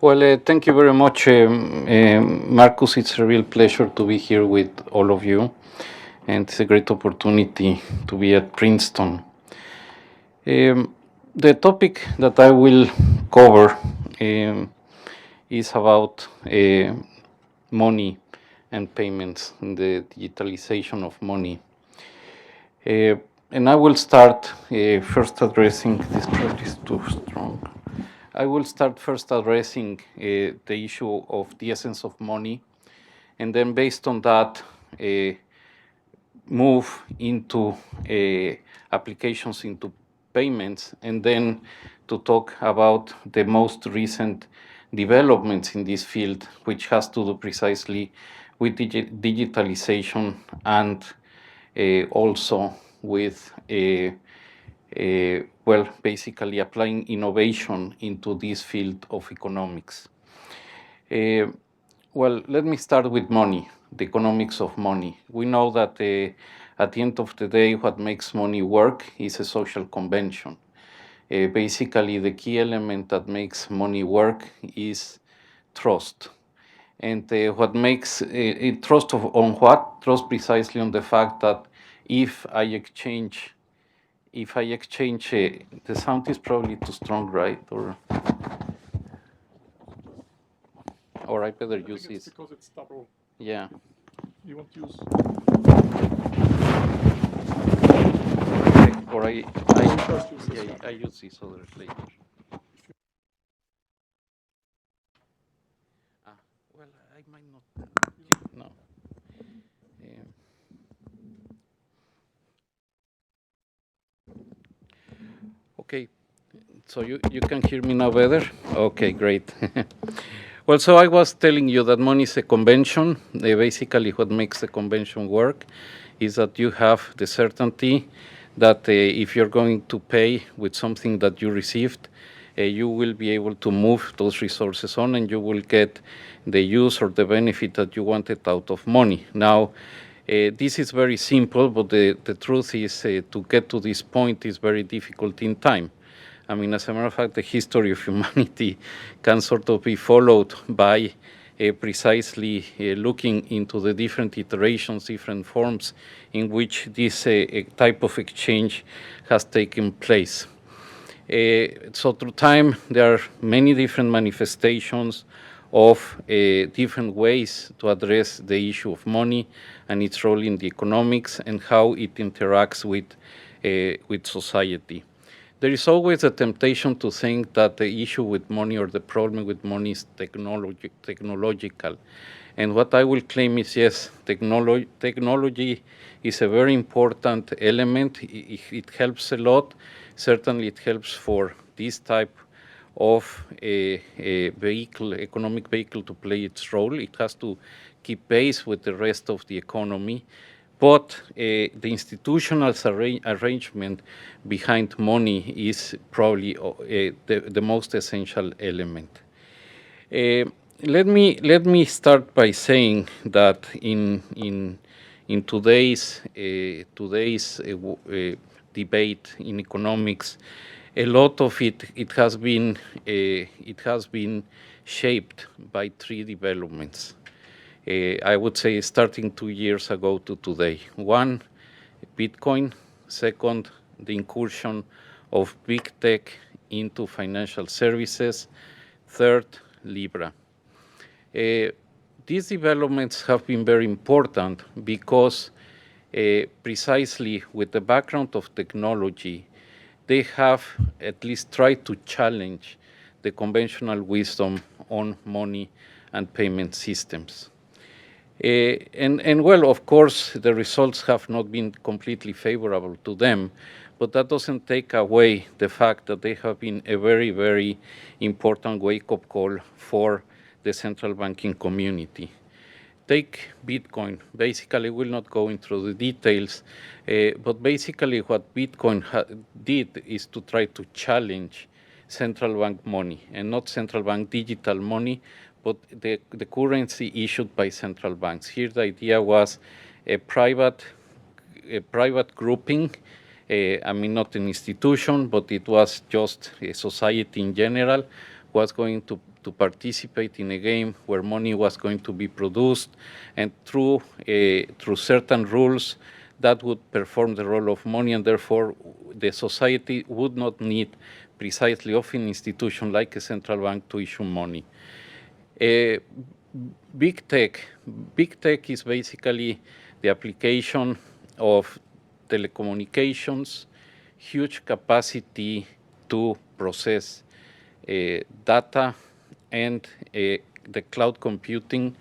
Well, thank you very much, Marcus. It's a real pleasure to be here with all of you, and it's a great opportunity to be at Princeton. The topic that I will cover is about money and payments and the digitalization of money. And I will start first addressing this part is too strong. I will start first addressing the issue of the essence of money, and then based on that, move into applications into payments, and then to talk about the most recent developments in this field, which has to do precisely with digitalization and also with well, basically applying innovation into this field of economics. Well, let me start with money, the economics of money. We know that at the end of the day, what makes money work is a social convention. Basically, the key element that makes money work is trust. And what makes trust on what? Trust precisely on the fact that if I exchange, the sound is probably too strong, right? Or I better use this. Because it's double. Yeah. You won't use. Or I use this other later. Well, I might not. No. Okay. So you can hear me now better? Okay, great. Well, so I was telling you that money is a convention. Basically, what makes the convention work is that you have the certainty that if you're going to pay with something that you received, you will be able to move those resources on and you will get the use or the benefit that you wanted out of money. Now, this is very simple, but the truth is to get to this point is very difficult in time. I mean, as a matter of fact, the history of humanity can sort of be followed by precisely looking into the different iterations, different forms in which this type of exchange has taken place. So through time, there are many different manifestations of different ways to address the issue of money and its role in the economics and how it interacts with society. There is always a temptation to think that the issue with money or the problem with money is technological. And what I will claim is, yes, technology is a very important element. It helps a lot. Certainly it helps for this type of a vehicle, economic vehicle, to play its role. It has to keep pace with the rest of the economy. But the institutional arrangement behind money is probably the most essential element. Let me start by saying that in today's debate in economics, a lot of it has been shaped by three developments. I would say starting 2 years ago to today. One, Bitcoin. Second, the incursion of big tech into financial services. Third, Libra. These developments have been very important because precisely with the background of technology, they have at least tried to challenge the conventional wisdom on money and payment systems. And well, of course, the results have not been completely favorable to them, but that doesn't take away the fact that they have been a very, very important wake-up call for the central banking community. Take Bitcoin. Basically, we'll not go into the details, but basically what Bitcoin did is to try to challenge central bank money, and not central bank digital money, but the currency issued by central banks. Here the idea was a private grouping, I mean not an institution, but it was just a society in general, was going to participate in a game where money was going to be produced, and through certain rules that would perform the role of money, and therefore the society would not need precisely of an institution like a central bank to issue money. Big tech is basically the application of telecommunications, huge capacity to process data, and the cloud computing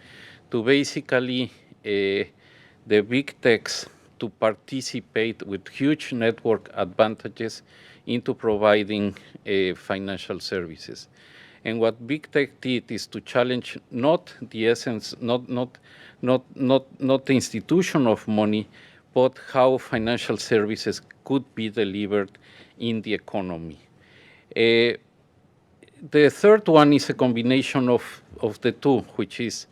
to basically the big techs to participate with huge network advantages into providing financial services. And what big tech did is to challenge not the essence, not the institution of money, but how financial services could be delivered in the economy. The third one is a combination of the two, which is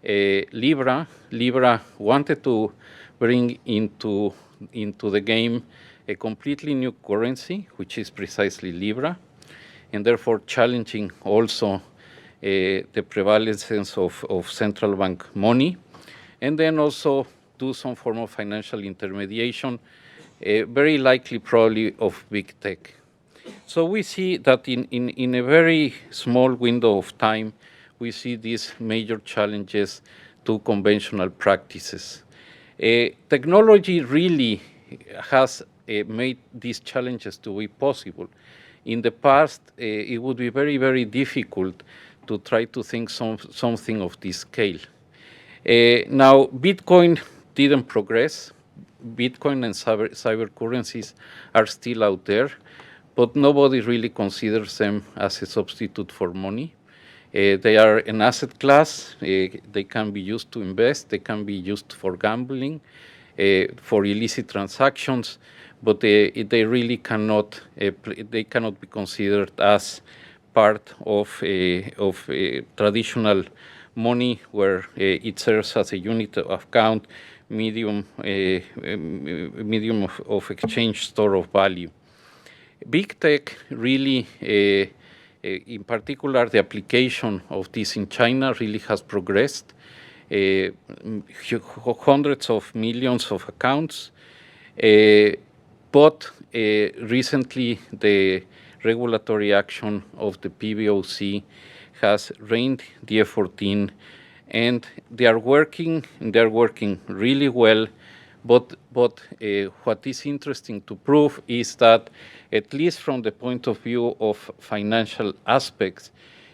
Libra. Libra wanted to bring into the game a completely new currency, which is precisely Libra, and therefore challenging also the prevalence of central bank money, and then also do some form of financial intermediation, very likely probably of big tech. So we see that in a very small window of time, we see these major challenges to conventional practices. Technology really has made these challenges to be possible. In the past, it would be very, very difficult to try to think something of this scale. Now, Bitcoin didn't progress. Bitcoin and cyber currencies are still out there, but nobody really considers them as a substitute for money. They are an asset class. They can be used to invest. They can be used for gambling, for illicit transactions, but they really cannot be considered as part of traditional money, where it serves as a unit of account, medium of exchange, store of value. Big tech really, in particular, the application of this in China really has progressed. Hundreds of millions of accounts, but recently the regulatory action of the PBOC has reined the effort in, and they are working really well. But what is interesting to prove is that, at least from the point of view of financial aspects,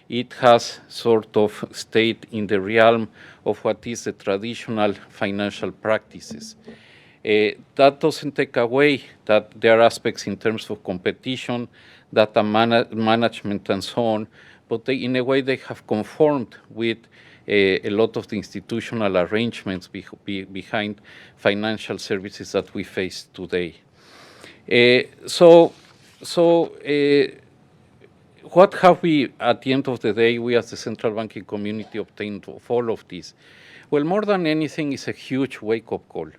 it has sort of stayed in the realm of what is the traditional financial practices. That doesn't take away that there are aspects in terms of competition, data management, and so on, but in a way they have conformed with a lot of the institutional arrangements behind financial services that we face today. What have we, at the end of the day, we as the central banking community, obtained of all of this? Well, more than anything, is a huge wake-up call.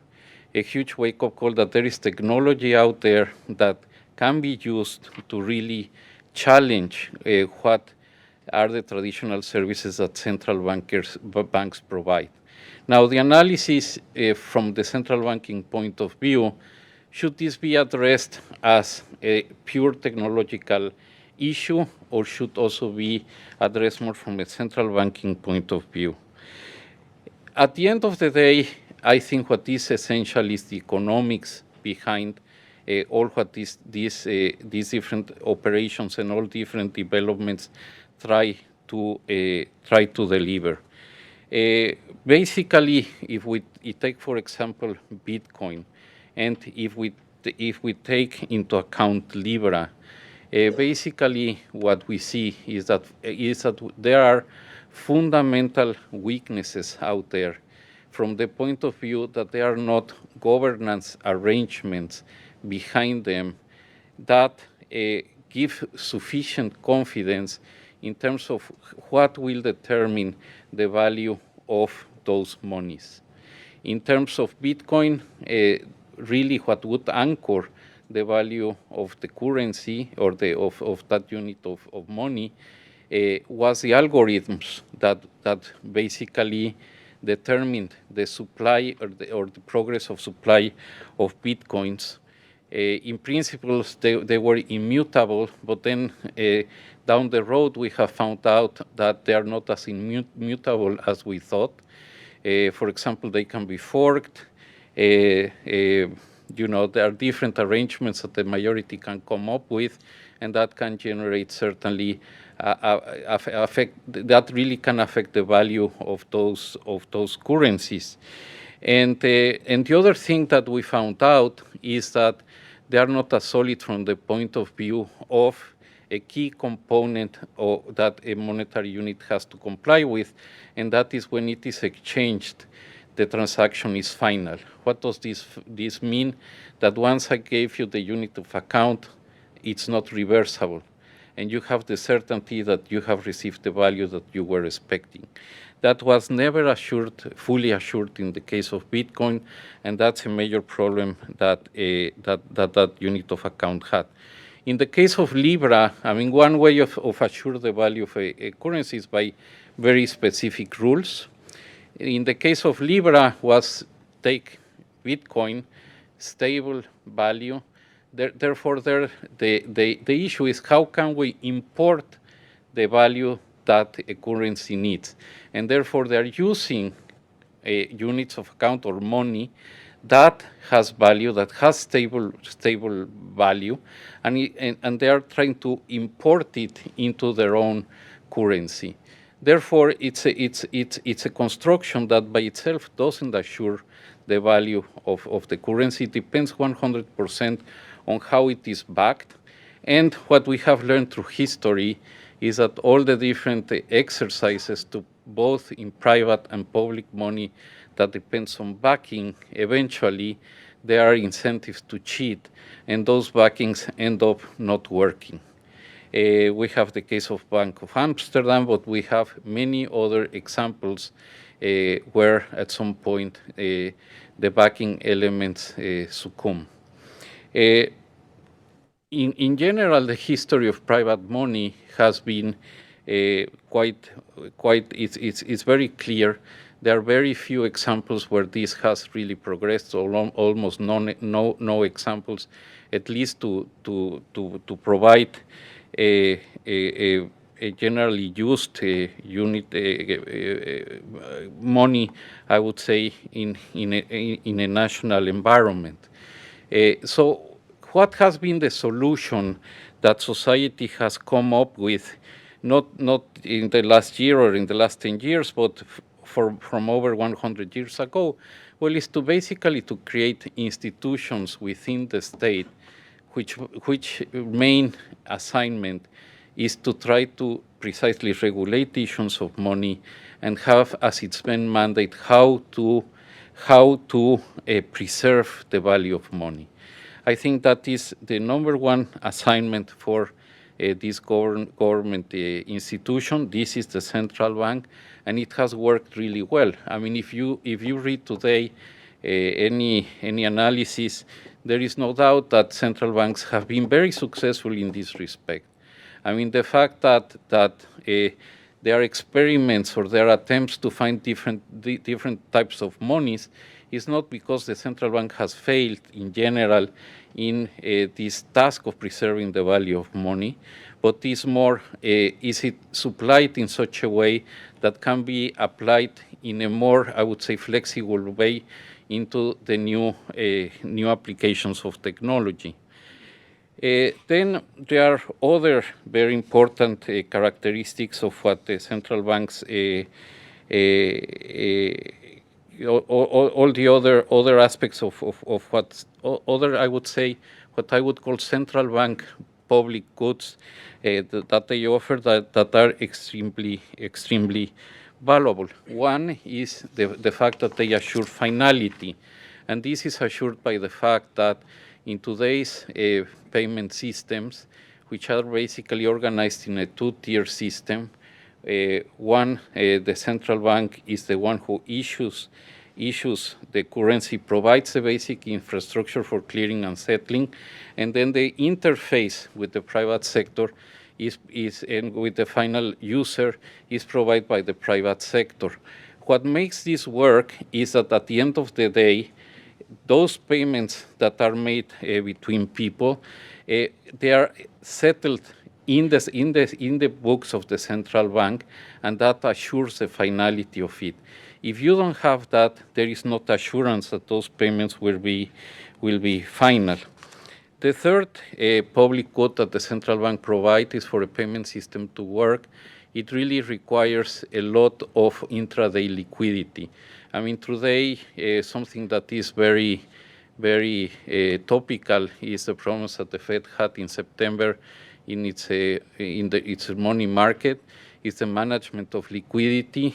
A huge wake-up call that there is technology out there that can be used to really challenge what are the traditional services that central banks provide. Now, the analysis from the central banking point of view, should this be addressed as a pure technological issue, or should also be addressed more from a central banking point of view? At the end of the day, I think what is essential is the economics behind all what these different operations and all different developments try to deliver. Basically, if we take, for example, Bitcoin, and if we take into account Libra, basically what we see is that there are fundamental weaknesses out there, from the point of view that there are not governance arrangements behind them that give sufficient confidence in terms of what will determine the value of those monies. In terms of Bitcoin, really what would anchor the value of the currency, or of that unit of money, was the algorithms that basically determined the supply or the progress of supply of Bitcoins. In principle, they were immutable, but then down the road, we have found out that they are not as immutable as we thought. For example, they can be forked. There are different arrangements that the majority can come up with, and that can generate certainly that really can affect the value of those currencies. And the other thing that we found out is that they are not as solid from the point of view of a key component that a monetary unit has to comply with, and that is when it is exchanged, the transaction is final. What does this mean? That once I gave you the unit of account, it's not reversible, and you have the certainty that you have received the value that you were expecting. That was never assured, fully assured in the case of Bitcoin, and that's a major problem that that unit of account had. In the case of Libra, I mean, one way of assure the value of a currency is by very specific rules. In the case of Libra was take Bitcoin, stable value. Therefore, the issue is how can we import the value that a currency needs. And therefore, they're using units of account or money that has value, that has stable value, and they are trying to import it into their own currency. Therefore, it's a construction that by itself doesn't assure the value of the currency. It depends 100% on how it is backed. And what we have learned through history is that all the different exercises to both in private and public money that depends on backing, eventually there are incentives to cheat, and those backings end up not working. We have the case of Bank of Amsterdam, but we have many other examples where at some point the backing elements succumb. In general, the history of private money has been it's very clear. There are very few examples where this has really progressed, or almost no examples, at least to provide a generally used unit money, I would say, in a national environment. So what has been the solution that society has come up with, not in the last year or in the last 10 years, but from over 100 years ago? Well, is to basically to create institutions within the state which main assignment is to try to precisely regulate the issues of money and have as its main mandate how to preserve the value of money. I think that is the number one assignment for this government institution. This is the central bank, and it has worked really well. I mean, if you read today any analysis, there is no doubt that central banks have been very successful in this respect. I mean, the fact that there are experiments or there are attempts to find different types of monies is not because the central bank has failed in general in this task of preserving the value of money, but is more, is it supplied in such a way that can be applied in a more, I would say, flexible way into the new applications of technology. Then there are other very important characteristics of what the central banks, all the other aspects of what other, I would say, what I would call central bank public goods that they offer that are extremely valuable. One is the fact that they assure finality, and this is assured by the fact that in today's payment systems, which are basically organized in a two-tier system, one, the central bank is the one who issues the currency, provides the basic infrastructure for clearing and settling, and then the interface with the private sector and with the final user is provided by the private sector. What makes this work is that at the end of the day, those payments that are made between people, they are settled in the books of the central bank, and that assures the finality of it. If you don't have that, there is not assurance that those payments will be final. The third public good that the central bank provides is for a payment system to work. It really requires a lot of intraday liquidity. I mean, today, something that is very topical is the problems that the Fed had in September in its money market, is the management of liquidity.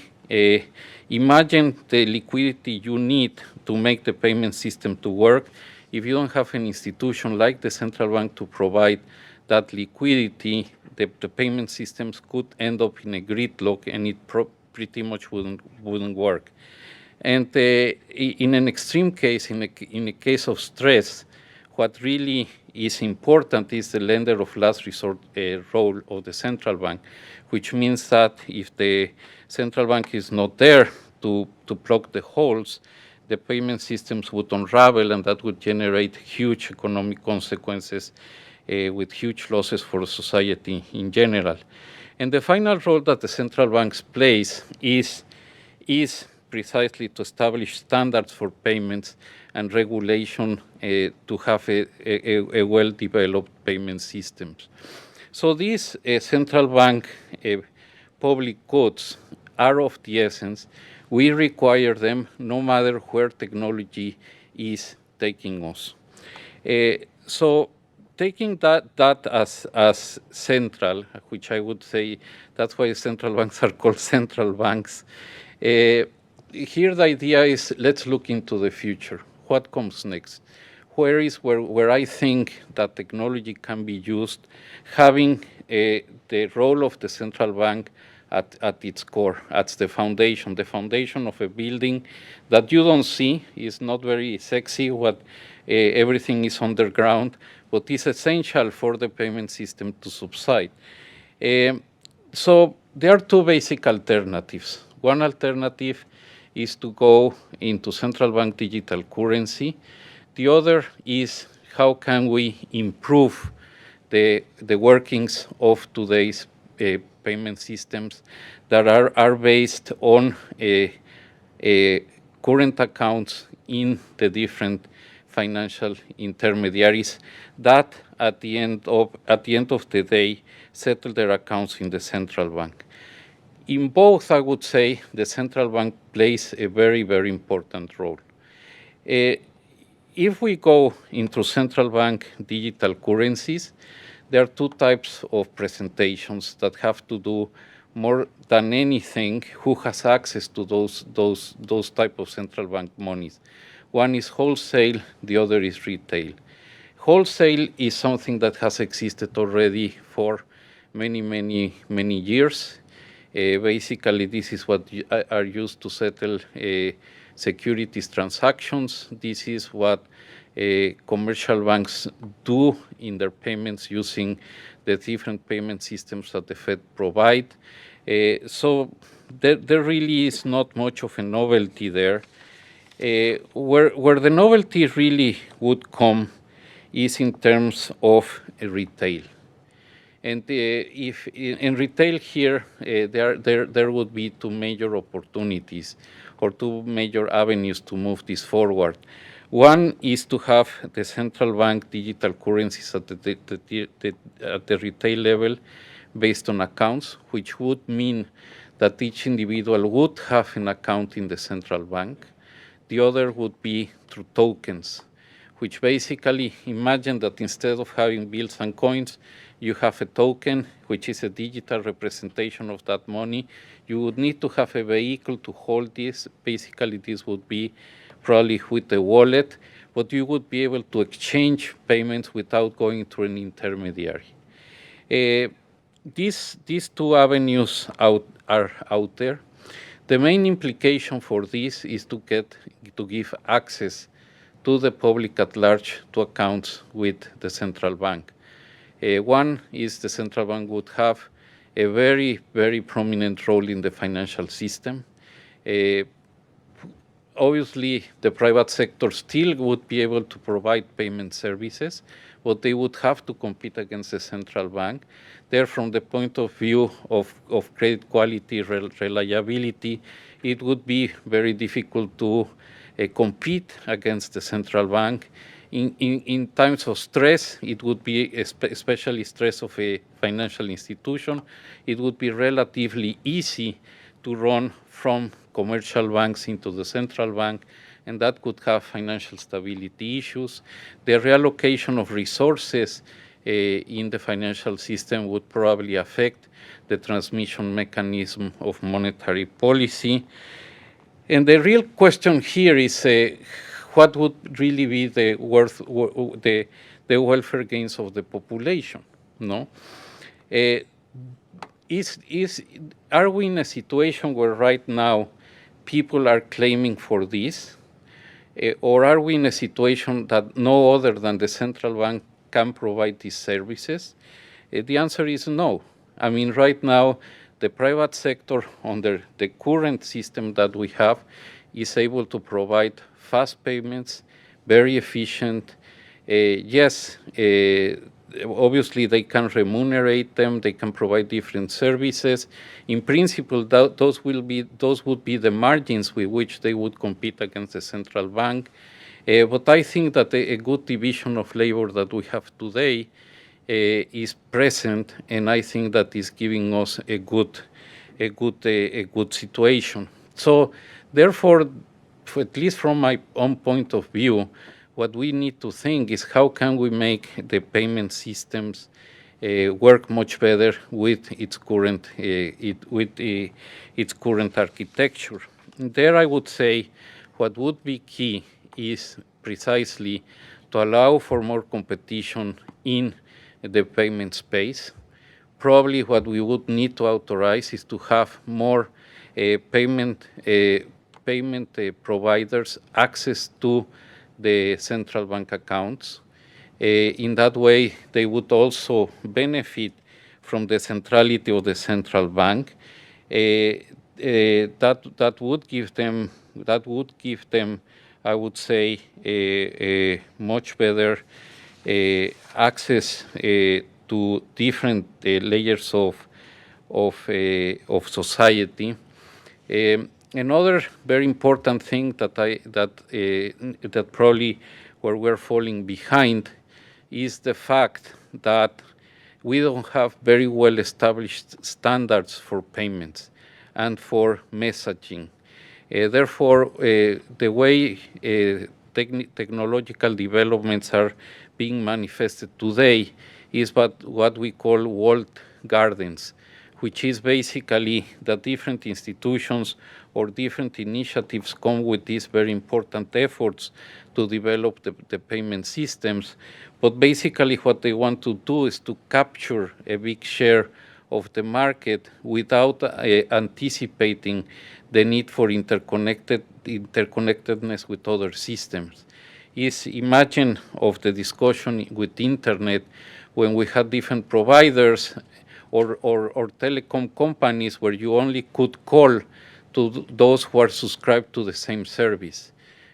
Imagine the liquidity you need to make the payment system to work. If you don't have an institution like the central bank to provide that liquidity, the payment systems could end up in a gridlock, and it pretty much wouldn't work. And in an extreme case, in a case of stress, what really is important is the lender of last resort role of the central bank, which means that if the central bank is not there to plug the holes, the payment systems would unravel, and that would generate huge economic consequences with huge losses for society in general. And the final role that the central banks plays is precisely to establish standards for payments and regulation to have a well-developed payment systems. So these central bank public goods are of the essence. We require them no matter where technology is taking us. So taking that as central, which I would say that's why central banks are called central banks, here the idea is let's look into the future. What comes next? Where I think that technology can be used, having the role of the central bank at its core, at the foundation of a building that you don't see, is not very sexy, everything is underground, but is essential for the payment system to subside. So there are two basic alternatives. One alternative is to go into central bank digital currency. The other is how can we improve the workings of today's payment systems that are based on current accounts in the different financial intermediaries that at the end of the day settle their accounts in the central bank. In both, I would say the central bank plays a very important role. If we go into central bank digital currencies, there are two types of presentations that have to do more than anything who has access to those type of central bank monies. One is wholesale, the other is retail. Wholesale is something that has existed already for many years. Basically, this is what are used to settle securities transactions. This is what commercial banks do in their payments using the different payment systems that the Fed provide. So there really is not much of a novelty there. Where the novelty really would come is in terms of retail. And if in retail here, there would be two major opportunities or two major avenues to move this forward. One is to have the central bank digital currencies at the retail level based on accounts, which would mean that each individual would have an account in the central bank. The other would be through tokens, which basically imagine that instead of having bills and coins, you have a token, which is a digital representation of that money. You would need to have a vehicle to hold this. Basically, this would be probably with a wallet, but you would be able to exchange payments without going through an intermediary. These two avenues are out there. The main implication for this is to give access to the public at large to accounts with the central bank. One is the central bank would have a very, very prominent role in the financial system. Obviously, the private sector still would be able to provide payment services, but they would have to compete against the central bank. There, from the point of view of credit quality, reliability, it would be very difficult to compete against the central bank. In times of stress, it would be especially stress of a financial institution. It would be relatively easy to run from commercial banks into the central bank, and that could have financial stability issues. The reallocation of resources in the financial system would probably affect the transmission mechanism of monetary policy. And the real question here is what would really be the welfare gains of the population? No, are we in a situation where right now people are claiming for this, or are we in a situation that no other than the central bank can provide these services? The answer is no. I mean, right now, the private sector, under the current system that we have, is able to provide fast payments, very efficient. Yes, obviously they can remunerate them, they can provide different services. In principle, those would be the margins with which they would compete against the central bank. But I think that a good division of labor that we have today is present, and I think that is giving us a good situation. So, therefore, at least from my own point of view, what we need to think is how can we make the payment systems work much better with its current architecture. There, I would say, what would be key is precisely to allow for more competition in the payment space. Probably what we would need to authorize is to have more payment providers access to the central bank accounts. In that way, they would also benefit from the centrality of the central bank. That would give them, I would say, a much better access to different layers of society. Another very important thing that probably where we're falling behind is the fact that we don't have very well established standards for payments and for messaging. Therefore, the way technological developments are being manifested today is what we call walled gardens, which is basically that different institutions or different initiatives come with these very important efforts to develop the payment systems. But basically what they want to do is to capture a big share of the market without anticipating the need for interconnectedness with other systems. Imagine of the discussion with internet when we had different providers or telecom companies where you only could call to those who are subscribed to the same service.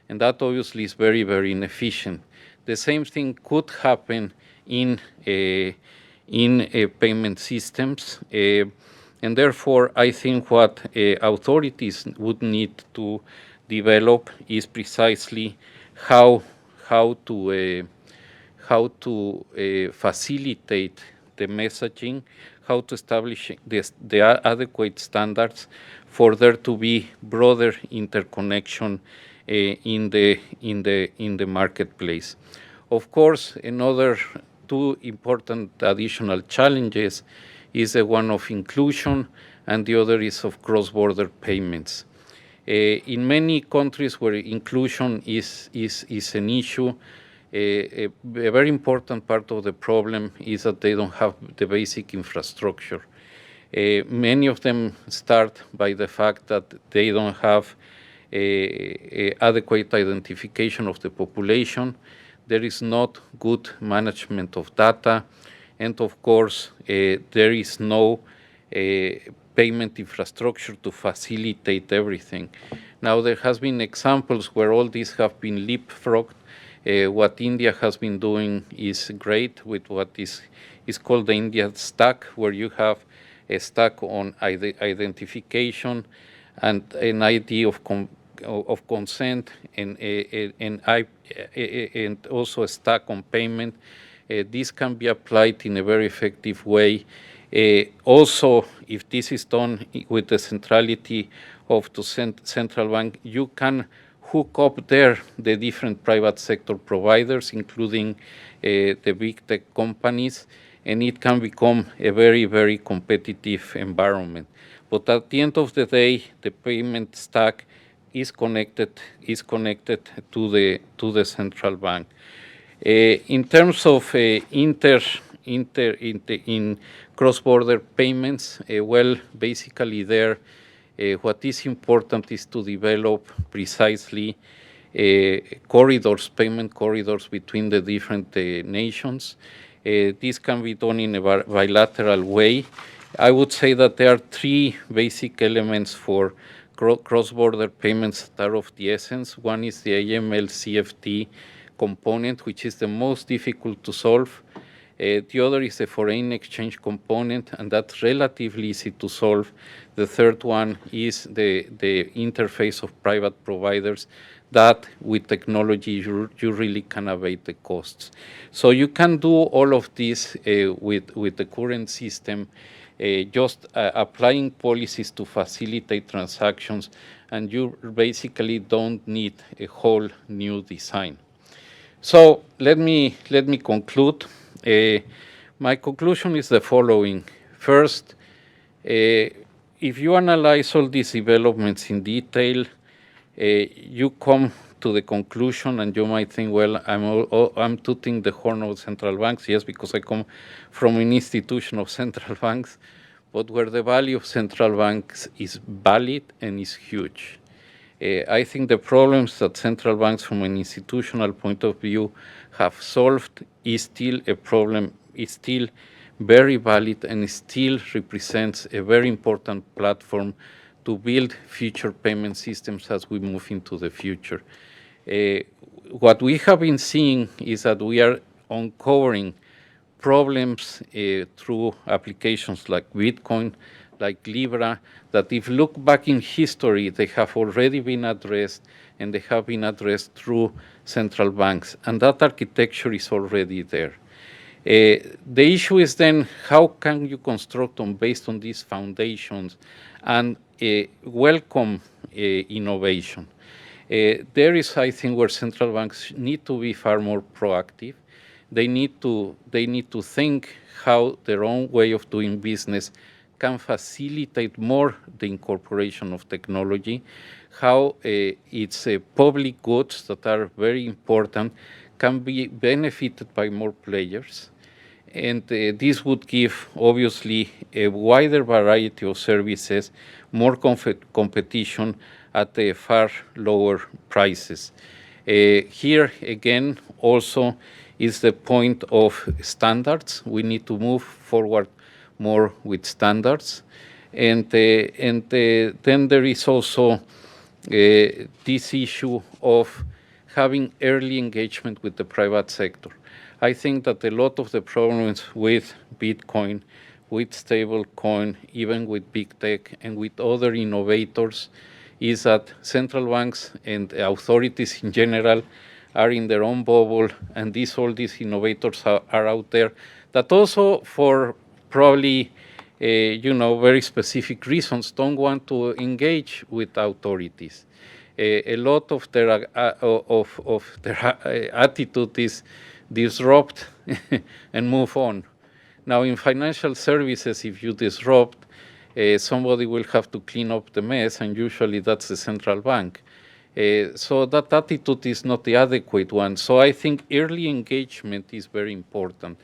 And that obviously is very, very inefficient. The same thing could happen in payment systems. And therefore, I think what authorities would need to develop is precisely how to facilitate the messaging, how to establish the adequate standards for there to be broader interconnection in the marketplace. Of course, another two important additional challenges is the one of inclusion and the other is of cross-border payments. In many countries where inclusion is an issue, a very important part of the problem is that they don't have the basic infrastructure. Many of them start by the fact that they don't have adequate identification of the population. There is not good management of data. and of course, there is no payment infrastructure to facilitate everything. Now, there has been examples where all these have been leapfrogged. What India has been doing is great with what is called the India stack, where you have a stack on identification and an ID of consent, and also a stack on payment. This can be applied in a very effective way. Also, if this is done with the centrality of the central bank, you can hook up there the different private sector providers, including the big tech companies, and it can become a very, very competitive environment. But at the end of the day, the payment stack is connected to the central bank. In terms of in cross-border payments, well, basically there, what is important is to develop precisely payment corridors between the different nations. This can be done in a bilateral way. I would say that there are three basic elements for cross-border payments that are of the essence. One is the AML CFT component, which is the most difficult to solve. The other is the foreign exchange component, and that's relatively easy to solve. The third one is the interface of private providers that with technology you really can abate the costs. So you can do all of this with the current system, just applying policies to facilitate transactions, and you basically don't need a whole new design. So let me conclude. My conclusion is the following. First, if you analyze all these developments in detail, you come to the conclusion, and you might think, well, I'm tooting the horn of central banks. Yes, because I come from an institution of central banks, but where the value of central banks is valid and is huge. I think the problems that central banks from an institutional point of view have solved is still a problem, is still very valid, and still represents a very important platform to build future payment systems as we move into the future. What we have been seeing is that we are uncovering problems through applications like Bitcoin, like Libra, that if you look back in history, they have already been addressed, and they have been addressed through central banks, and that architecture is already there. The issue is then, how can you construct based on these foundations and welcome innovation? There is, I think, where central banks need to be far more proactive. They need to think how their own way of doing business can facilitate more the incorporation of technology, how its public goods that are very important can be benefited by more players. And this would give, obviously, a wider variety of services, more competition at far lower prices. Here, again, also is the point of standards. We need to move forward more with standards. And then there is also this issue of having early engagement with the private sector. I think that a lot of the problems with Bitcoin, with stablecoin, even with big tech and with other innovators is that central banks and authorities in general are in their own bubble, and all these innovators are out there that also for probably very specific reasons don't want to engage with authorities. A lot of their attitude is disrupt and move on. Now, in financial services, if you disrupt, somebody will have to clean up the mess, and usually that's the central bank. So that attitude is not the adequate one. So I think early engagement is very important.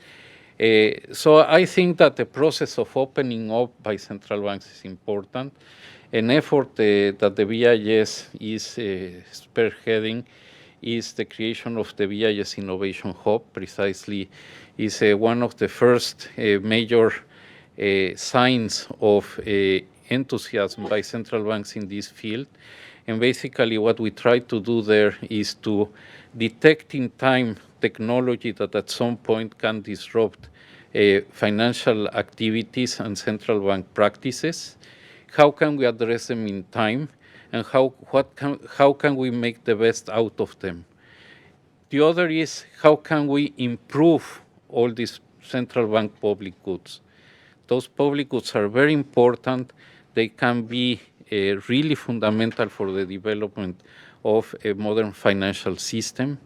So I think that the process of opening up by central banks is important. An effort that the BIS is spearheading is the creation of the BIS Innovation Hub. Precisely, is one of the first major signs of enthusiasm by central banks in this field. And basically what we try to do there is to detect in time technology that at some point can disrupt financial activities and central bank practices. How can we address them in time, and how can we make the best out of them? The other is how can we improve all these central bank public goods? Those public goods are very important. They can be really fundamental for the development of a modern financial system.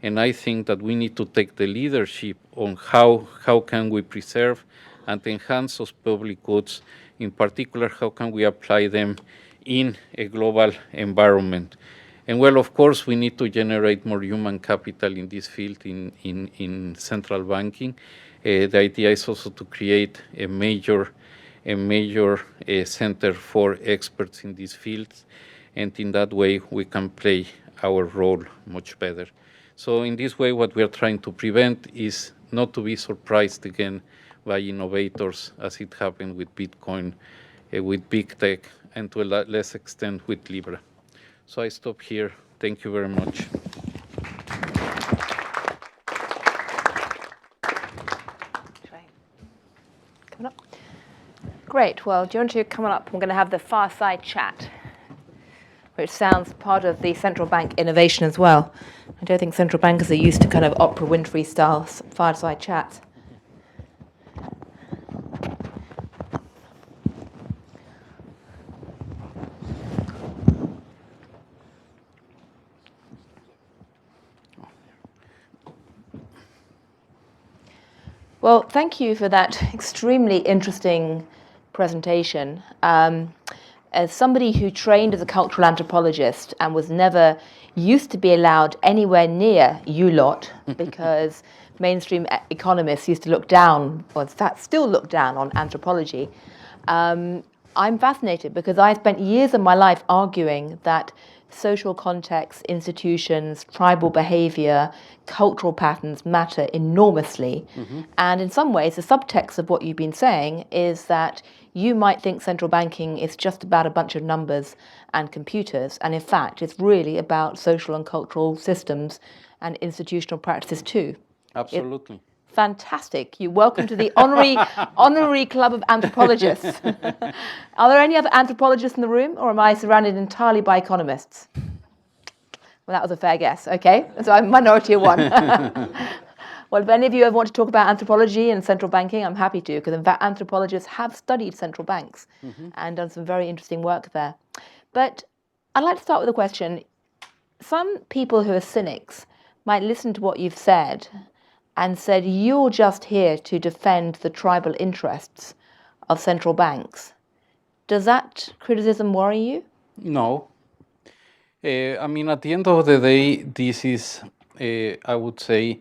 And I think that we need to take the leadership on how can we preserve and enhance those public goods. In particular, how can we apply them in a global environment? And well, of course, we need to generate more human capital in this field in central banking. The idea is also to create a major center for experts in these fields, and in that way we can play our role much better. So in this way, what we are trying to prevent is not to be surprised again by innovators, as it happened with Bitcoin, with big tech, and to a less extent with Libra. So I stop here. Thank you very much. Coming up. Great. Well, do you want to come on up? We're going to have the fireside chat, which sounds part of the central bank innovation as well. I don't think central bankers are used to kind of Oprah Winfrey style fireside chats. Well, thank you for that extremely interesting presentation. As somebody who trained as a cultural anthropologist and was never used to be allowed anywhere near you lot because mainstream economists used to look down, or in fact still look down on anthropology, I'm fascinated because I spent years of my life arguing that social context, institutions, tribal behavior, cultural patterns matter enormously. Mm-hmm. And in some ways, the subtext of what you've been saying is that you might think central banking is just about a bunch of numbers and computers. And in fact, it's really about social and cultural systems and institutional practices too. Absolutely. Fantastic. You're welcome to the honorary club of anthropologists. Are there any other anthropologists in the room, or am I surrounded entirely by economists? Well, that was a fair guess. Okay, so I'm minority of one. Well, if any of you ever want to talk about anthropology and central banking, I'm happy to, because in fact anthropologists have studied central banks and done some very interesting work there. But I'd like to start with a question. Some people who are cynics might listen to what you've said and said, you're just here to defend the tribal interests of central banks. Does that criticism worry you? No. I mean, at the end of the day, this is, I would say,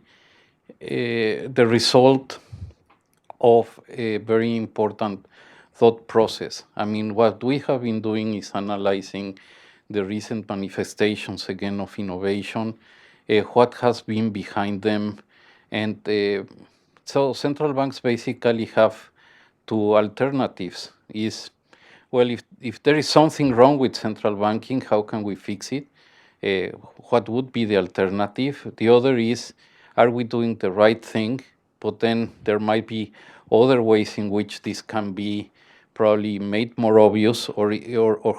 the result of a very important thought process. I mean, what we have been doing is analyzing the recent manifestations again of innovation, what has been behind them. And so central banks basically have two alternatives. Is, well, if there is something wrong with central banking, how can we fix it? What would be the alternative? The other is, are we doing the right thing? But then there might be other ways in which this can be probably made more obvious, or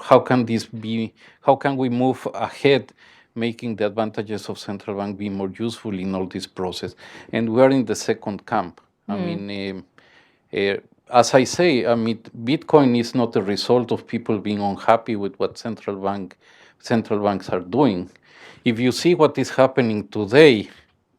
how can this be, how can we move ahead, making the advantages of central bank be more useful in all this process? And we are in the second camp. I mean, as I say, I mean, Bitcoin is not a result of people being unhappy with what central banks are doing. If you see what is happening today,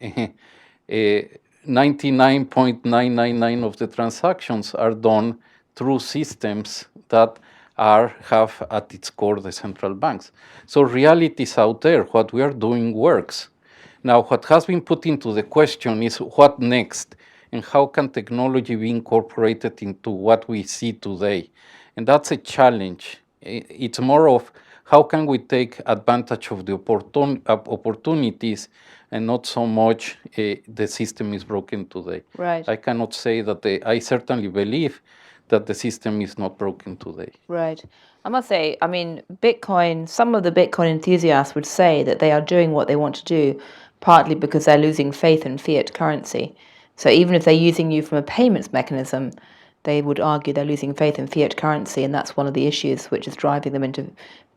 99.999 of the transactions are done through systems that have at its core the central banks. So reality is out there. What we are doing works. Now, what has been put into the question is what next, and how can technology be incorporated into what we see today? And that's a challenge. It's more of how can we take advantage of the opportunities and not so much the system is broken today. Right. I cannot say that I certainly believe that the system is not broken today. Right. I must say, I mean, Bitcoin, some of the Bitcoin enthusiasts would say that they are doing what they want to do, partly because they're losing faith in fiat currency. So even if they're using you from a payments mechanism, they would argue they're losing faith in fiat currency, and that's one of the issues which is driving them into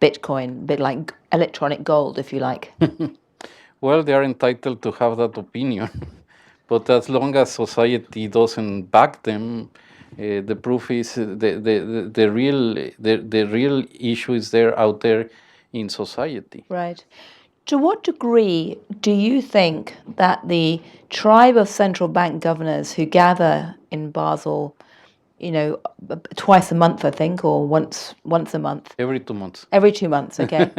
Bitcoin, a bit like electronic gold, if you like. Well, they are entitled to have that opinion, but as long as society doesn't back them, the proof is the real issue is there out there in society. Right. To what degree do you think that the tribe of central bank governors who gather in Basel, you know, twice a month, I think, or once a month? Every 2 months. Every 2 months, okay.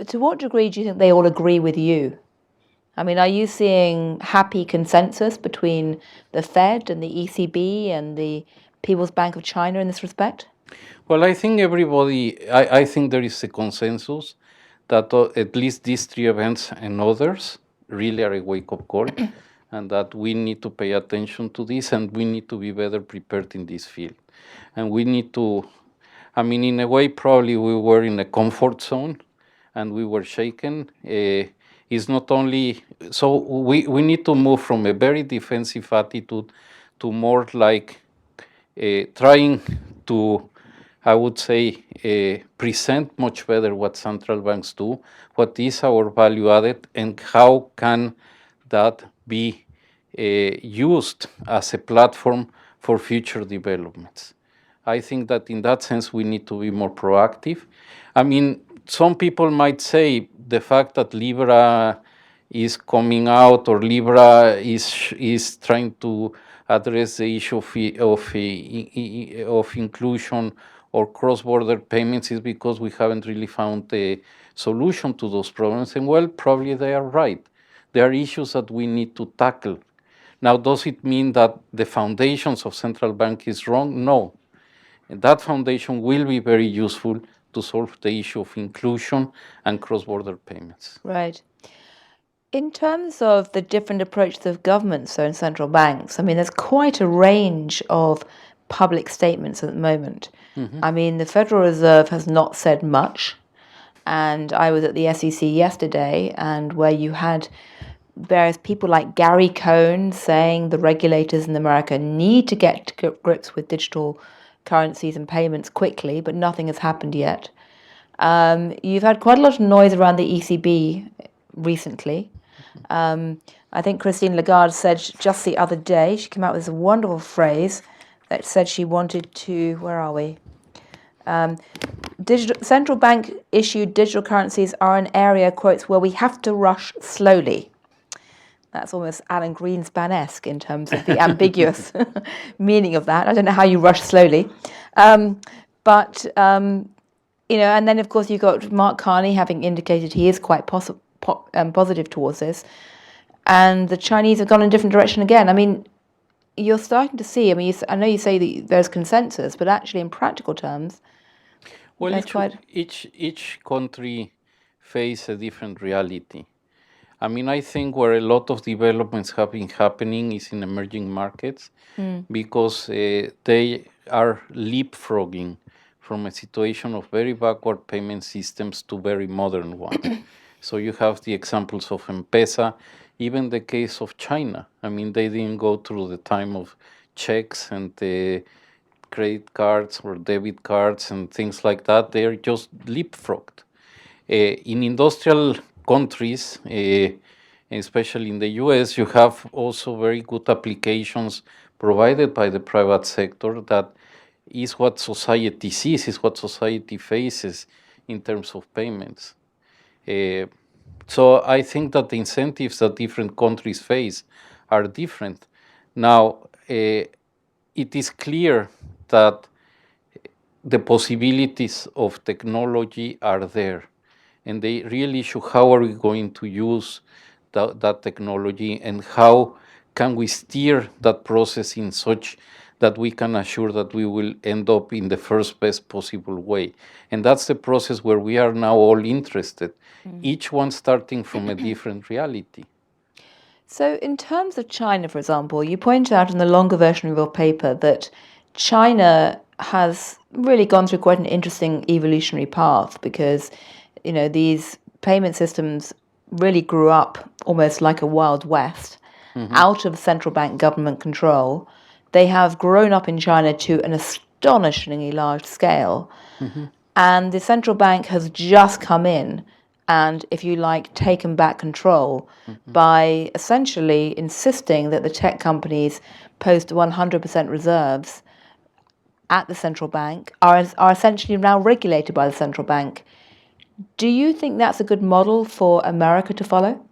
To what degree do you think they all agree with you? I mean, are you seeing happy consensus between the Fed and the ECB and the People's Bank of China in this respect? Well, I think I think there is a consensus that at least these three events and others really are a wake-up call, and that we need to pay attention to this, and we need to be better prepared in this field. And we need to, I mean, in a way, probably we were in a comfort zone, and we were shaken. It's not only, so we need to move from a very defensive attitude to more like trying to, I would say, present much better what central banks do, what is our value added, and how can that be used as a platform for future developments. I think that in that sense we need to be more proactive. I mean, some people might say the fact that Libra is coming out, or Libra is trying to address the issue of inclusion or cross-border payments is because we haven't really found a solution to those problems. And well, probably they are right. There are issues that we need to tackle. Now, does it mean that the foundations of central bank is wrong? No. And that foundation will be very useful to solve the issue of inclusion and cross-border payments. Right. In terms of the different approaches of governments, so in central banks, I mean, there's quite a range of public statements at the moment. I mean, the Federal Reserve has not said much, and I was at the SEC yesterday, and where you had various people like Gary Cohn saying the regulators in America need to get to grips with digital currencies and payments quickly, but nothing has happened yet. You've had quite a lot of noise around the ECB recently. I think Christine Lagarde said just the other day, she came out with this wonderful phrase that said she wanted to, where are we? Central bank issued digital currencies are an area, quotes, where we have to rush slowly. That's almost Alan Greenspan-esque in terms of the ambiguous meaning of that. I don't know how you rush slowly. But you know, and then of course you've got Mark Carney having indicated he is quite positive towards this. And the Chinese have gone in a different direction again. I mean, you're starting to see, I mean, I know you say that there's consensus, but actually in practical terms, well, each country faces a different reality. I mean, I think where a lot of developments have been happening is in emerging markets because they are leapfrogging from a situation of very backward payment systems to very modern ones. So you have the examples of M-Pesa, even the case of China. I mean, they didn't go through the time of checks and credit cards or debit cards and things like that. They're just leapfrogged. In industrial countries, especially in the US, you have also very good applications provided by the private sector that is what society sees, is what society faces in terms of payments. So I think that the incentives that different countries face are different. Now, it is clear that the possibilities of technology are there. And the real issue, how are we going to use that technology, and how can we steer that process in such that we can assure that we will end up in the first best possible way. And that's the process where we are now all interested, each one starting from a different reality. So, in terms of China, for example, you point out in the longer version of your paper that China has really gone through quite an interesting evolutionary path because, these payment systems really grew up almost like a Wild West, out of central bank government control. They have grown up in China to an astonishingly large scale. And the central bank has just come in and, if you like, taken back control by essentially insisting that the tech companies post 100% reserves at the central bank, are essentially now regulated by the central bank. Do you think that's a good model for America to follow?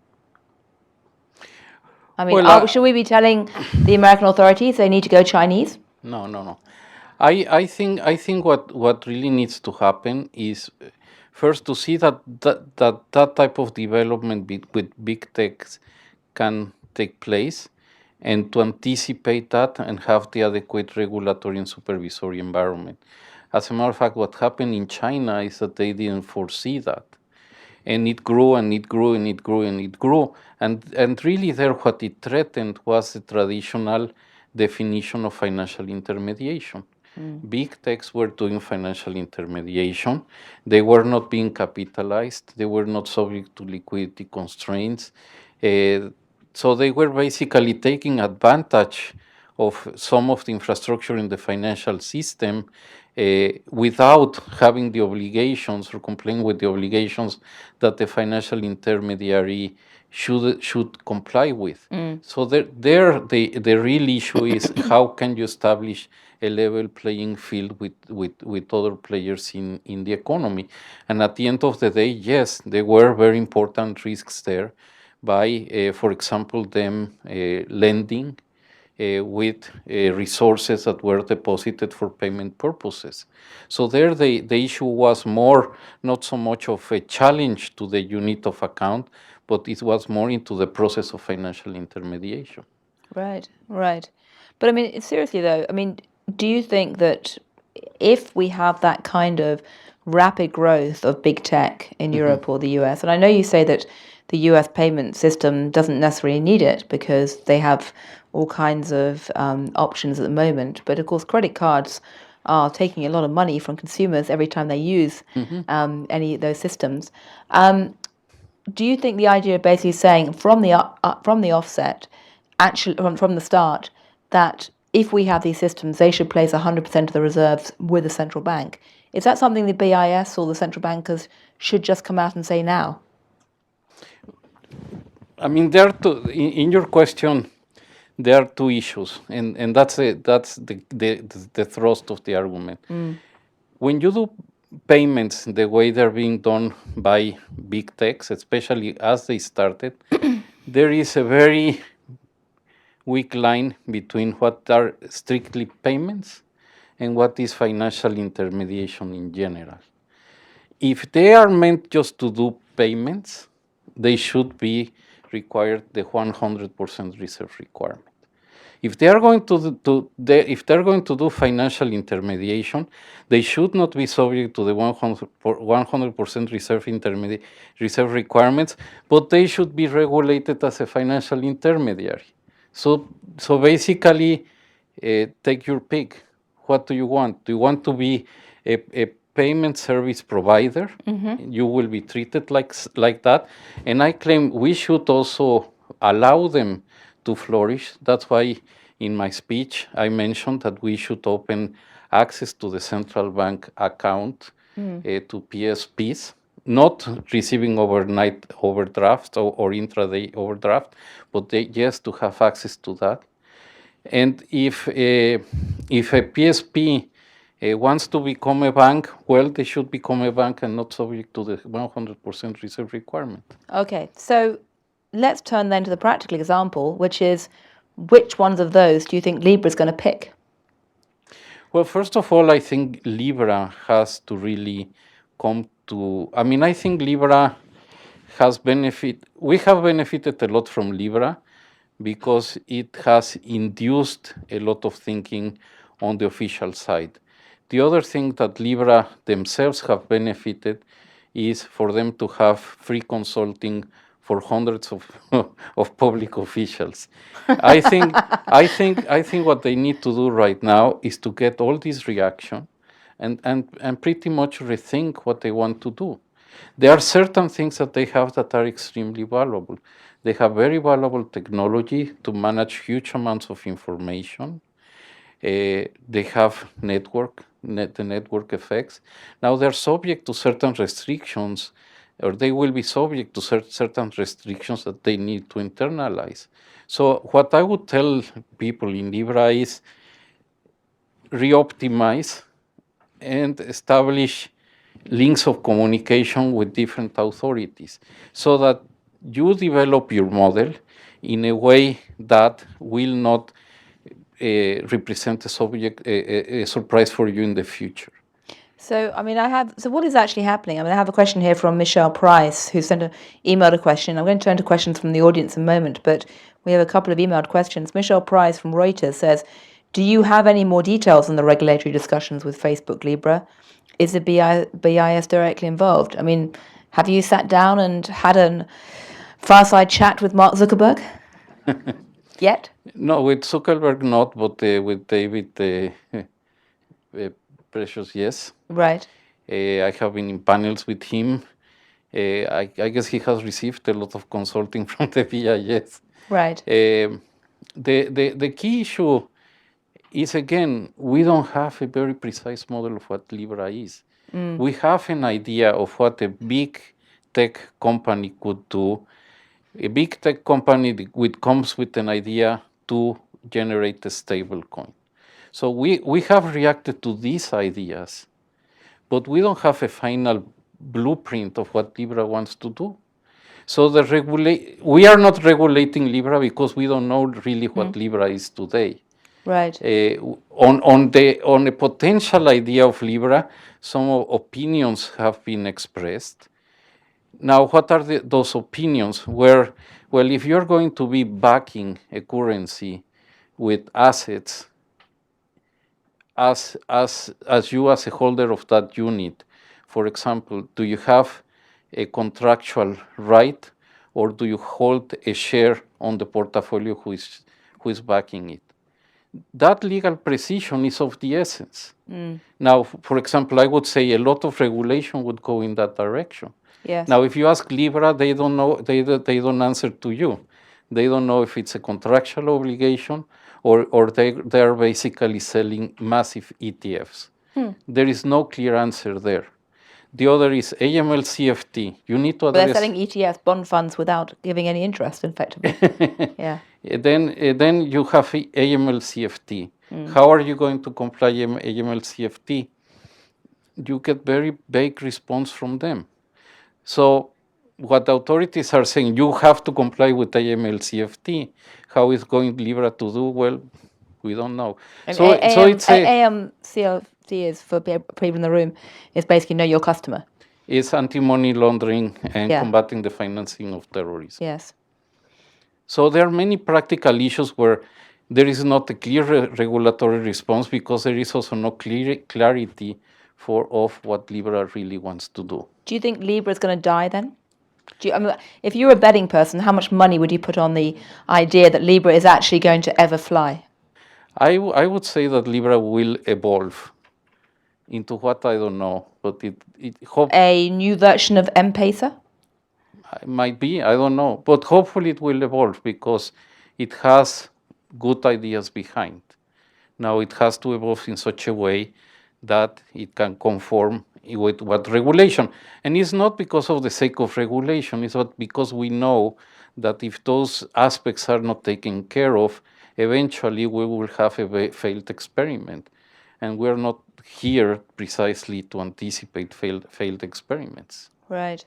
I mean, Well, should we be telling the American authorities they need to go Chinese? No. I think what really needs to happen is first to see that type of development with big techs can take place, and to anticipate that and have the adequate regulatory and supervisory environment. As a matter of fact, what happened in China is that they didn't foresee that. And it grew and it grew and it grew and it grew. And really there what it threatened was the traditional definition of financial intermediation. Big techs were doing financial intermediation. They were not being capitalized. They were not subject to liquidity constraints. So they were basically taking advantage of some of the infrastructure in the financial system without having the obligations or complying with the obligations that the financial intermediary should comply with. So the real issue is how can you establish a level playing field with other players in the economy. And at the end of the day, yes, there were very important risks there by, for example, them lending with resources that were deposited for payment purposes. So there the issue was more, not so much of a challenge to the unit of account, but it was more into the process of financial intermediation. Right. But I mean, seriously though, I mean, do you think that if we have that kind of rapid growth of big tech in Europe or the US, and I know you say that the US payment system doesn't necessarily need it because they have all kinds of options at the moment, but of course credit cards are taking a lot of money from consumers every time they use any of those systems. Do you think the idea of basically saying from the offset, actually from the start, that if we have these systems, they should place 100% of the reserves with the central bank? Is that something the BIS or the central bankers should just come out and say now? I mean, in your question, there are two issues, and that's the thrust of the argument. When you do payments the way they're being done by big techs, especially as they started, there is a very weak line between what are strictly payments and what is financial intermediation in general. If they are meant just to do payments, they should be required the 100% reserve requirement. If they are going to do financial intermediation, they should not be subject to the 100% reserve requirements, but they should be regulated as a financial intermediary. So basically, take your pick. What do you want? Do you want to be a payment service provider? You will be treated like that. And I claim we should also allow them to flourish. That's why in my speech I mentioned that we should open access to the central bank account to PSPs, not receiving overnight overdraft or intraday overdraft, but just to have access to that. And if a PSP wants to become a bank, well, they should become a bank and not subject to the 100% reserve requirement. Okay, so let's turn then to the practical example, which is which ones of those do you think Libra is going to pick? Well, first of all, I think Libra has to really come to. I mean, I think Libra has we have benefited a lot from Libra because it has induced a lot of thinking on the official side. The other thing that Libra themselves have benefited is for them to have free consulting for hundreds of, of public officials. I think what they need to do right now is to get all this reaction and pretty much rethink what they want to do. There are certain things that they have that are extremely valuable. They have very valuable technology to manage huge amounts of information. They have the network effects. Now they're subject to certain restrictions, or they will be subject to certain restrictions that they need to internalize. So what I would tell people in Libra is re-optimize and establish links of communication with different authorities so that you develop your model in a way that will not represent a surprise for you in the future. So, I mean, so what is actually happening? I mean, I have a question here from Michelle Price, who emailed a question. I'm going to turn to questions from the audience in a moment, but we have a couple of emailed questions. Michelle Price from Reuters says, do you have any more details on the regulatory discussions with Facebook Libra? Is the BIS directly involved? I mean, have you sat down and had a fireside chat with Mark Zuckerberg yet? No, with Zuckerberg not, but with David Precious, yes. Right. I have been in panels with him. I guess he has received a lot of consulting from the BIS. Right. The key issue is, again, we don't have a very precise model of what Libra is. We have an idea of what a big tech company could do. A big tech company comes with an idea to generate a stable coin. So we have reacted to these ideas, but we don't have a final blueprint of what Libra wants to do. So we are not regulating Libra because we don't know really what Libra is today. Right. On a potential idea of Libra, some opinions have been expressed. Now, what are those opinions? Well, if you're going to be backing a currency with assets, as you as a holder of that unit, for example, do you have a contractual right, or do you hold a share on the portfolio who is backing it? That legal precision is of the essence. Now, for example, I would say a lot of regulation would go in that direction. Yes. Now, if you ask Libra, they don't know. They don't answer to you. They don't know if it's a contractual obligation or they are basically selling massive ETFs. There is no clear answer there. The other is AML CFT. You need to address. But they're selling ETFs, bond funds, without giving any interest, effectively. Yeah. Then you have AML CFT. How are you going to comply AML CFT? You get very vague response from them. So what the authorities are saying, you have to comply with AML CFT. How is going Libra to do? Well, we don't know. And So it's AMCFT is, for people in the room, is basically know your customer. It's anti-money laundering and Yeah. combating the financing of terrorism. Yes. So there are many practical issues where there is not a clear regulatory response because there is also no clarity of what Libra really wants to do. Do you think Libra is going to die then? I mean, if you're a betting person, how much money would you put on the idea that Libra is actually going to ever fly? I would say that Libra will evolve into what I don't know, but it A new version of M-Pesa? might be, I don't know, but hopefully it will evolve because it has good ideas behind. Now it has to evolve in such a way that it can conform with what regulation. And it's not because of the sake of regulation, it's not because we know that if those aspects are not taken care of, eventually we will have a failed experiment. And we're not here precisely to anticipate failed experiments. Right.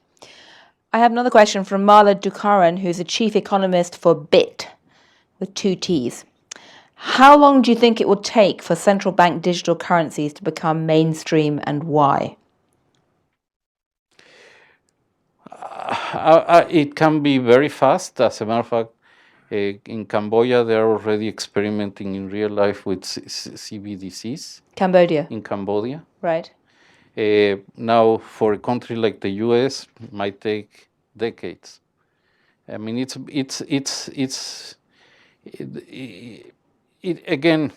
I have another question from Marla Dukaran, who's a chief economist for BIT, with 2 T's. How long do you think it will take for central bank digital currencies to become mainstream, and why? It can be very fast. As a matter of fact, In Cambodia, they are already experimenting in real life with CBDCs. Cambodia. In Cambodia. Right. Now, for a country like the US, it might take decades. I mean, again,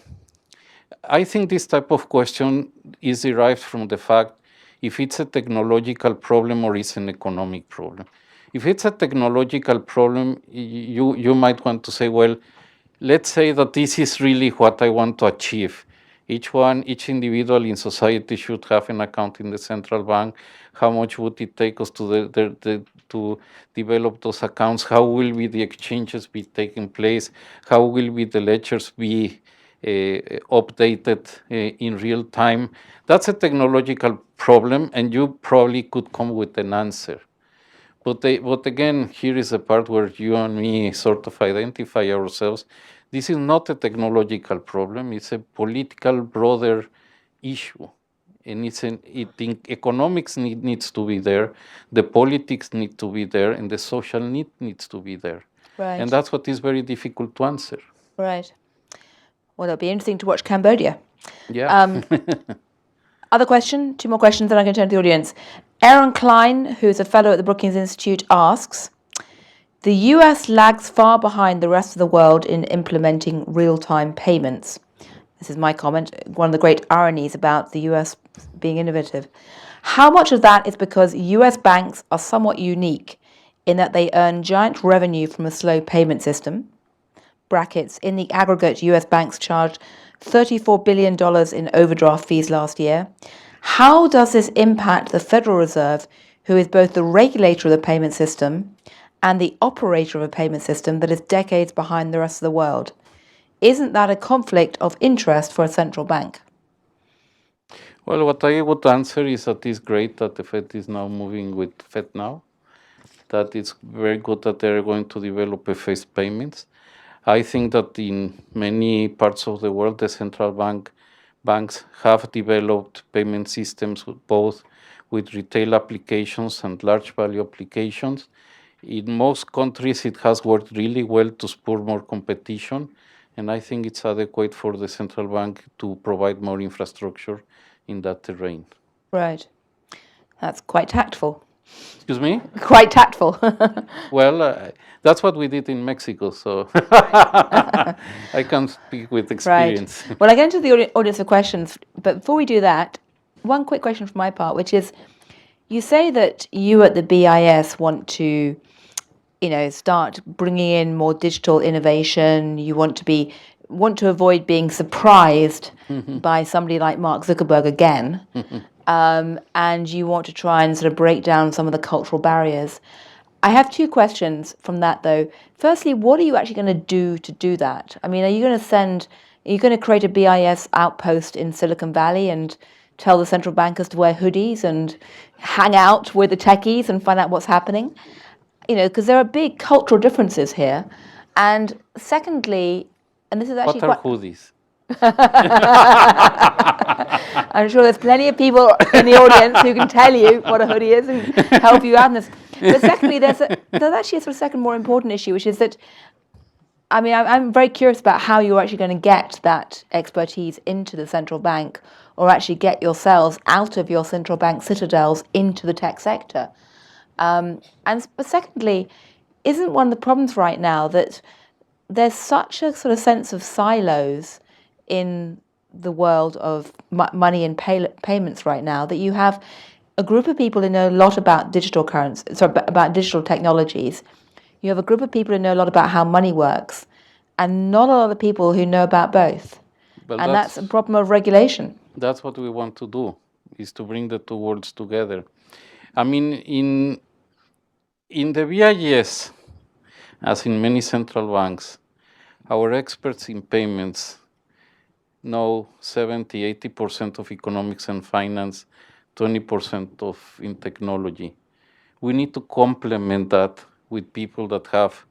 I think this type of question is derived from the fact if it's a technological problem or it's an economic problem. If it's a technological problem, you might want to say, well, let's say that this is really what I want to achieve. Each individual in society should have an account in the central bank. How much would it take us to develop those accounts? How will the exchanges be taking place? How will the ledgers be updated in real time? That's a technological problem, and you probably could come with an answer. But again, here is the part where you and me sort of identify ourselves. This is not a technological problem. It's a political, broader issue. And economics needs to be there, the politics need to be there, and the social need needs to be there. Right. And that's what is very difficult to answer. Right. Well, it'll be interesting to watch Cambodia. Yeah. Other question? 2 more questions, then I can turn to the audience. Aaron Klein, who's a fellow at the Brookings Institute, asks, the US lags far behind the rest of the world in implementing real-time payments. This is my comment, one of the great ironies about the US being innovative. How much of that is because US banks are somewhat unique in that they earn giant revenue from a slow payment system? Brackets, in the aggregate, US banks charged $34 billion in overdraft fees last year. How does this impact the Federal Reserve, who is both the regulator of the payment system and the operator of a payment system that is decades behind the rest of the world? Isn't that a conflict of interest for a central bank? Well, what I would answer is that it's great that the Fed is now moving with FedNow, that it's very good that they're going to develop FX payments. I think that in many parts of the world, the central banks have developed payment systems both with retail applications and large value applications. In most countries, it has worked really well to spur more competition, and I think it's adequate for the central bank to provide more infrastructure in that terrain. Right. That's quite tactful. Excuse me? Quite tactful. Well, that's what we did in Mexico, so I can speak with experience. Right. Well, I get into the audience for questions, but before we do that, one quick question from my part, which is, you say that you at the BIS want to, start bringing in more digital innovation. You want to avoid being surprised by somebody like Mark Zuckerberg again, and you want to try and sort of break down some of the cultural barriers. I have 2 questions from that, though. Firstly, what are you actually going to do that? I mean, are you going to create a BIS outpost in Silicon Valley and tell the central bankers to wear hoodies and hang out with the techies and find out what's happening? Because there are big cultural differences here. And secondly, and this is actually what are hoodies? I'm sure there's plenty of people in the audience who can tell you what a hoodie is and help you out in this. But secondly, there's actually a sort of second more important issue, which is that, I mean, I'm very curious about how you're actually going to get that expertise into the central bank, or actually get yourselves out of your central bank citadels into the tech sector. But secondly, isn't one of the problems right now that there's such a sort of sense of silos in the world of money and payments right now, that you have a group of people who know a lot about about digital technologies. You have a group of people who know a lot about how money works, and not a lot of people who know about both. Well, and that's a problem of regulation. That's what we want to do, is to bring the 2 worlds together. I mean, in the BIS, as in many central banks, our experts in payments know 70-80% of economics and finance, 20% in technology. We need to complement that with people that have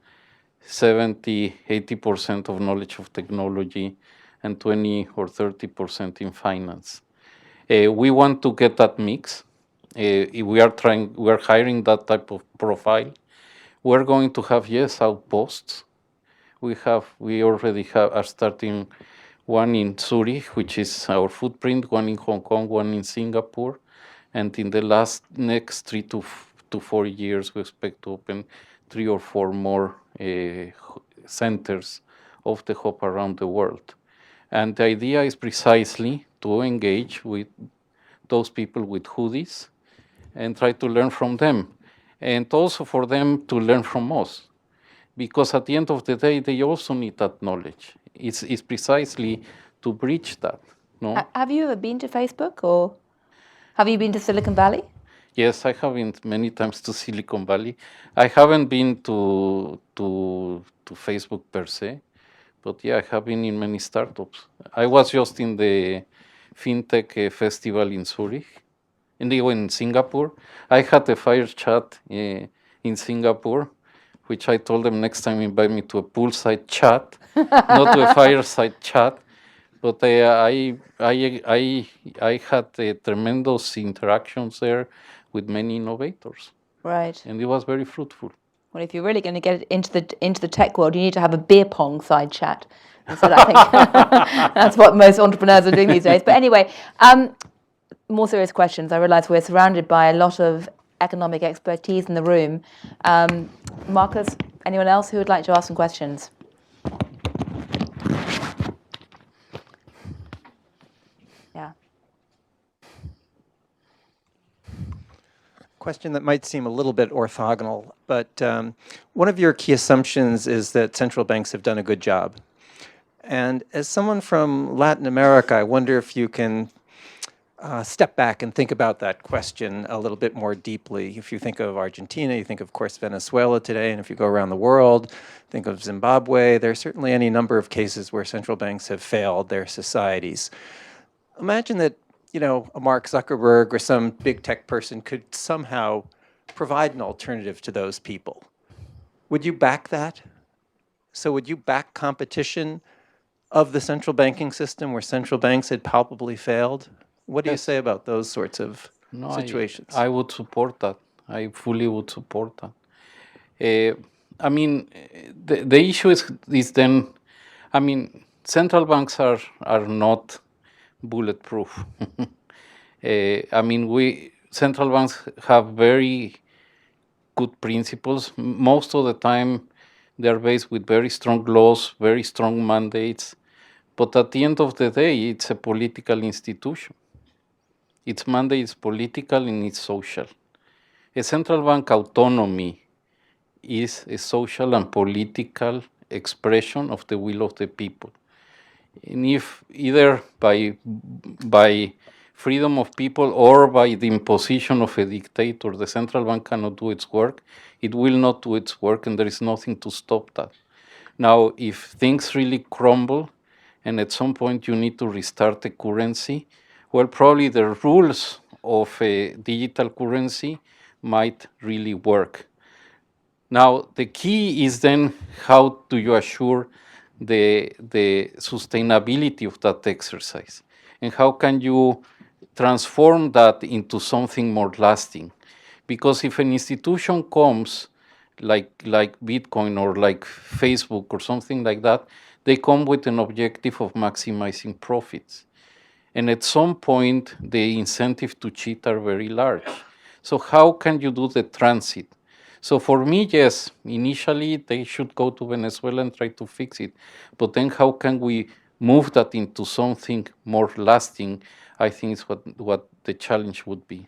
70-80% of knowledge of technology and 20 or 30% in finance. We want to get that mix. We are hiring that type of profile. We're going to have, yes, outposts, We already are starting one in Zurich, which is our footprint, one in Hong Kong, one in Singapore, and in the next 3 to 4 years, we expect to open 3 or 4 more centers of the hub around the world. And the idea is precisely to engage with those people with hoodies and try to learn from them, and also for them to learn from us, because at the end of the day, they also need that knowledge. It's precisely to bridge that. No? Have you ever been to Facebook, or have you been to Silicon Valley? Yes, I have been many times to Silicon Valley. I haven't been to Facebook per se, but yeah, I have been in many startups. I was just in the FinTech festival in Zurich, in Singapore. I had a fire chat in Singapore, which I told them next time invite me to a poolside chat, not to a fireside chat. But I had tremendous interactions there with many innovators, Right. and it was very fruitful. Well, if you're really going to get into the tech world, you need to have a beer pong side chat. And so I think that's what most entrepreneurs are doing these days. But anyway, more serious questions. I realise we're surrounded by a lot of economic expertise in the room. Marcus, anyone else who would like to ask some questions? Yeah. Question that might seem a little bit orthogonal, but one of your key assumptions is that central banks have done a good job. And as someone from Latin America, I wonder if you can step back and think about that question a little bit more deeply. If you think of Argentina, you think of course Venezuela today, and if you go around the world, think of Zimbabwe, there are certainly any number of cases where central banks have failed their societies. Imagine that, you know, a Mark Zuckerberg or some big tech person could somehow provide an alternative to those people. Would you back that? So would you back competition of the central banking system where central banks had palpably failed? What do you say about those sorts of situations? I would support that. I fully would support that. I mean, the issue is then, I mean, central banks are not bulletproof. I mean, central banks have very good principles. Most of the time, they're based with very strong laws, very strong mandates. But at the end of the day, it's a political institution. Its mandate is political and it's social. A central bank autonomy is a social and political expression of the will of the people. And if either by freedom of people or by the imposition of a dictator, the central bank cannot do its work, it will not do its work, and there is nothing to stop that. Now, if things really crumble, and at some point you need to restart the currency, well, probably the rules of a digital currency might really work. Now, the key is then how do you assure the sustainability of that exercise? And how can you transform that into something more lasting? Because if an institution comes like Bitcoin or like Facebook or something like that, they come with an objective of maximizing profits. And at some point, the incentive to cheat are very large. So how can you do the transit? So for me, yes, initially they should go to Venezuela and try to fix it. But then how can we move that into something more lasting? I think is what the challenge would be.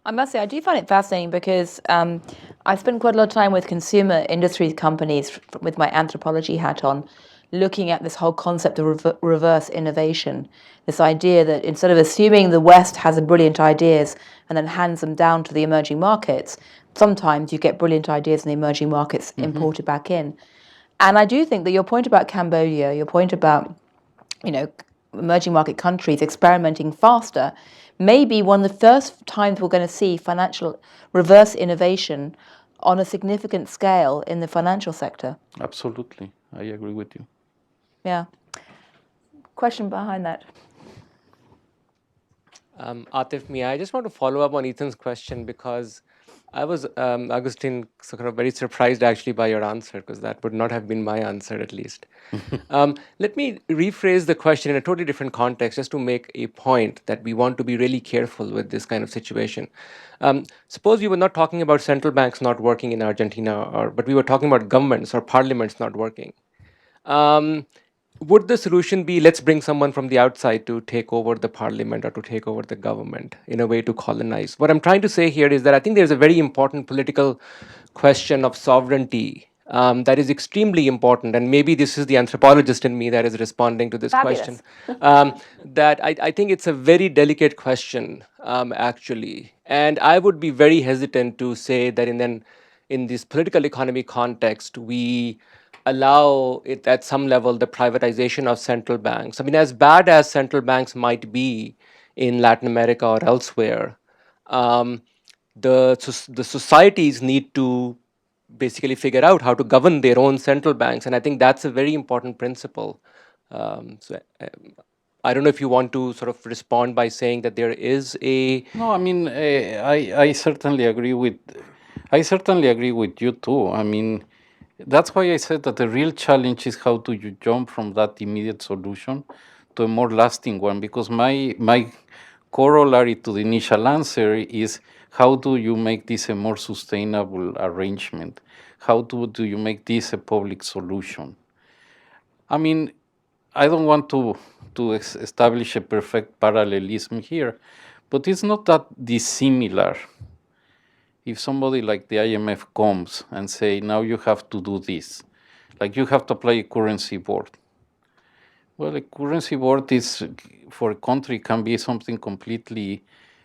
I must say, I do find it fascinating because I spend quite a lot of time with consumer industries companies with my anthropology hat on, looking at this whole concept of reverse innovation, this idea that instead of assuming the West has brilliant ideas and then hands them down to the emerging markets, sometimes you get brilliant ideas in the emerging markets imported back in. And I do think that your point about Cambodia, your point about, you know, emerging market countries experimenting faster, may be one of the first times we're going to see financial reverse innovation on a significant scale in the financial sector. Absolutely, I agree with you. Yeah. Question behind that. Atif, me. I just want to follow up on Ethan's question because I was, Agustin, sort of very surprised actually by your answer because that would not have been my answer at least. Let me rephrase the question in a totally different context just to make a point that we want to be really careful with this kind of situation. Suppose we were not talking about central banks not working in Argentina, but we were talking about governments or parliaments not working. Would the solution be let's bring someone from the outside to take over the parliament or to take over the government in a way to colonize? What I'm trying to say here is that I think there's a very important political question of sovereignty that is extremely important. And maybe this is the anthropologist in me that is responding to this Fabulous. question. That I think it's a very delicate question, actually. And I would be very hesitant to say that in this political economy context, we allow it at some level the privatization of central banks. I mean, as bad as central banks might be in Latin America or elsewhere, the societies need to basically figure out how to govern their own central banks, and I think that's a very important principle. I don't know if you want to sort of respond by saying that there is a No, I mean, I certainly agree with you too. I mean, that's why I said that the real challenge is how do you jump from that immediate solution to a more lasting one? Because my corollary to the initial answer is how do you make this a more sustainable arrangement? How do you make this a public solution? I mean, I don't want to establish a perfect parallelism here, but it's not that dissimilar. If somebody like the IMF comes and say, now you have to do this, like you have to apply a currency board. Well, a currency board is for a country can be something completely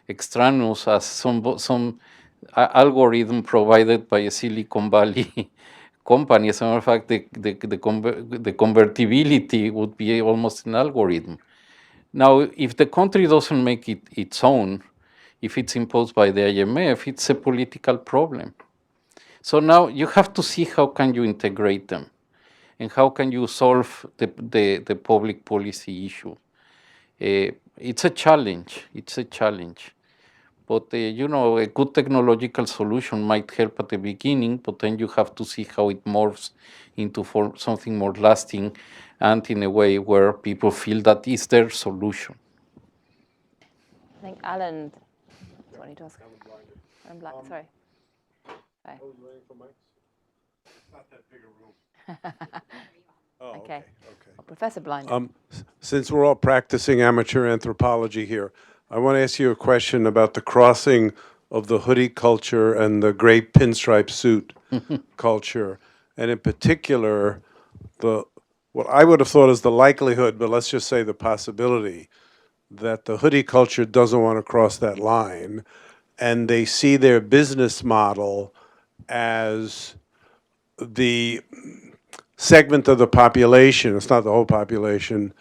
extraneous as some algorithm provided by a Silicon Valley company. As a matter of fact, the convertibility would be almost an algorithm. Now, if the country doesn't make it its own, if it's imposed by the IMF, it's a political problem. So now you have to see how can you integrate them and how can you solve the public policy issue. It's a challenge. It's a challenge. But a good technological solution might help at the beginning, but then you have to see how it morphs into something more lasting and in a way where people feel that is their solution. I think Alan wanted to ask. I'm black. Sorry. Sorry. I was waiting for mics. Not that big a room. Okay. Well, Professor Blinder. Since we're all practicing amateur anthropology here, I want to ask you a question about the crossing of the hoodie culture and the gray pinstripe suit culture, and in particular, what I would have thought is the likelihood, but let's just say the possibility, that the hoodie culture doesn't want to cross that line, and they see their business model as the segment of the population, it's not the whole population,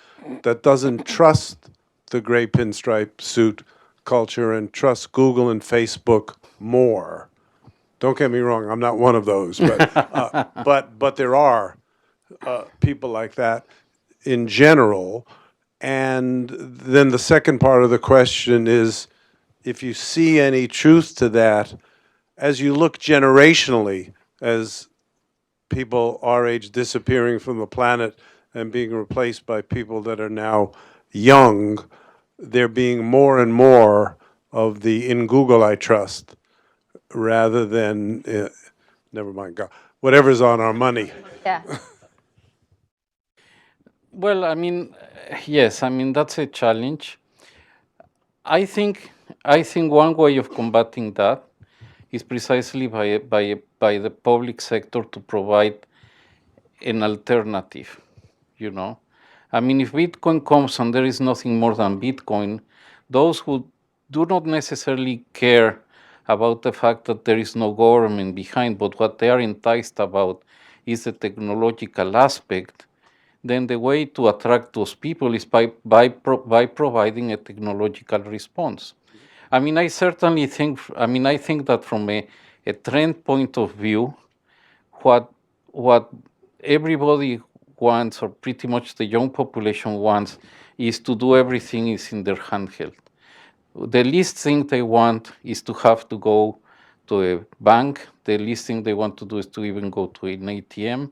that doesn't trust the gray pinstripe suit culture and trusts Google and Facebook more. Don't get me wrong, I'm not one of those, but there are people like that in general. And then the second part of the question is, if you see any truth to that, as you look generationally, as people our age disappearing from the planet and being replaced by people that are now young, there being more and more of the in Google I trust rather than, never mind, God, whatever's on our money. Yeah. Well, I mean, yes, I mean, that's a challenge. I think one way of combating that is precisely by the public sector to provide an alternative, I mean, if Bitcoin comes and there is nothing more than Bitcoin, those who do not necessarily care about the fact that there is no government behind, but what they are enticed about is the technological aspect, then the way to attract those people is by providing a technological response. I mean, I think that from a trend point of view, what everybody wants, or pretty much the young population wants, is to do everything is in their handheld. The least thing they want is to have to go to a bank. The least thing they want to do is to even go to an ATM.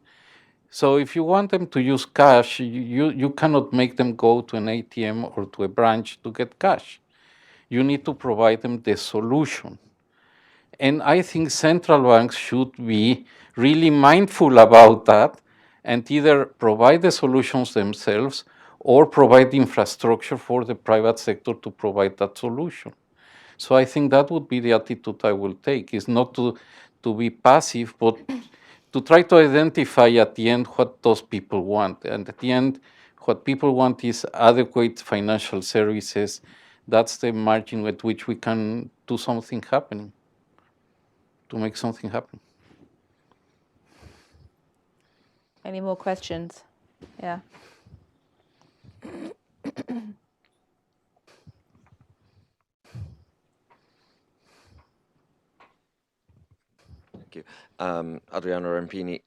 So if you want them to use cash, you cannot make them go to an ATM or to a branch to get cash. You need to provide them the solution. And I think central banks should be really mindful about that and either provide the solutions themselves or provide infrastructure for the private sector to provide that solution. So I think that would be the attitude I will take, is not to be passive, but to try to identify at the end what those people want. And at the end, what people want is adequate financial services. That's the margin at which we can do something happening, to make something happen. Any more questions? Yeah. Thank you. Adriano Rampini.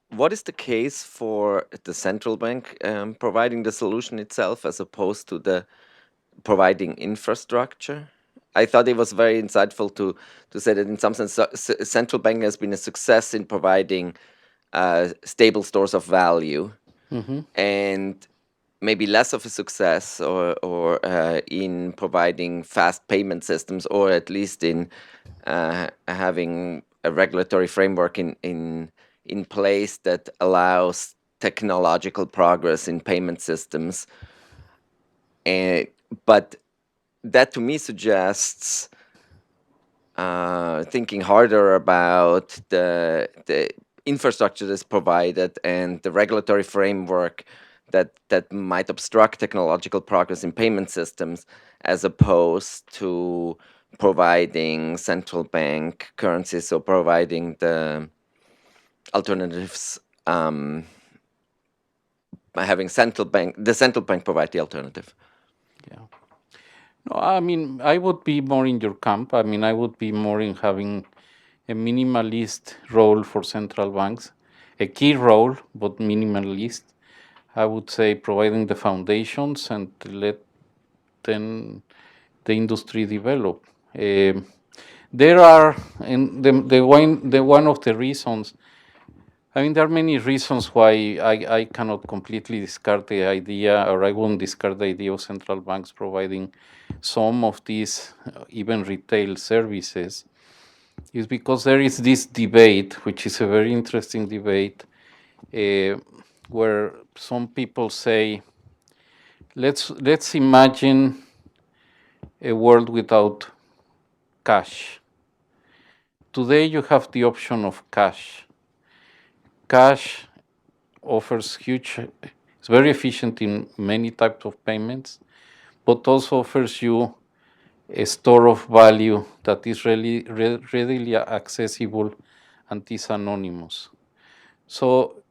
What is the case for the central bank providing the solution itself as opposed to the providing infrastructure? I thought it was very insightful to say that in some sense, central bank has been a success in providing stable stores of value, and maybe less of a success or in providing fast payment systems, or at least in having a regulatory framework in place that allows technological progress in payment systems. But that to me suggests thinking harder about the infrastructure that's provided and the regulatory framework that might obstruct technological progress in payment systems, as opposed to providing central bank currencies or providing the alternatives, having the central bank provide the alternative. Yeah. No, I mean, I would be more in your camp. I mean, I would be more in having a minimalist role for central banks, a key role, but minimalist. I would say providing the foundations and let then the industry develop. There are, and the one of the reasons, I mean, there are many reasons why I cannot completely discard the idea, or I won't discard the idea of central banks providing some of these, even retail services, is because there is this debate, which is a very interesting debate, where some people say, let's imagine a world without cash. Today you have the option of cash. Cash offers it's very efficient in many types of payments, but also offers you a store of value that is really readily accessible and is anonymous. So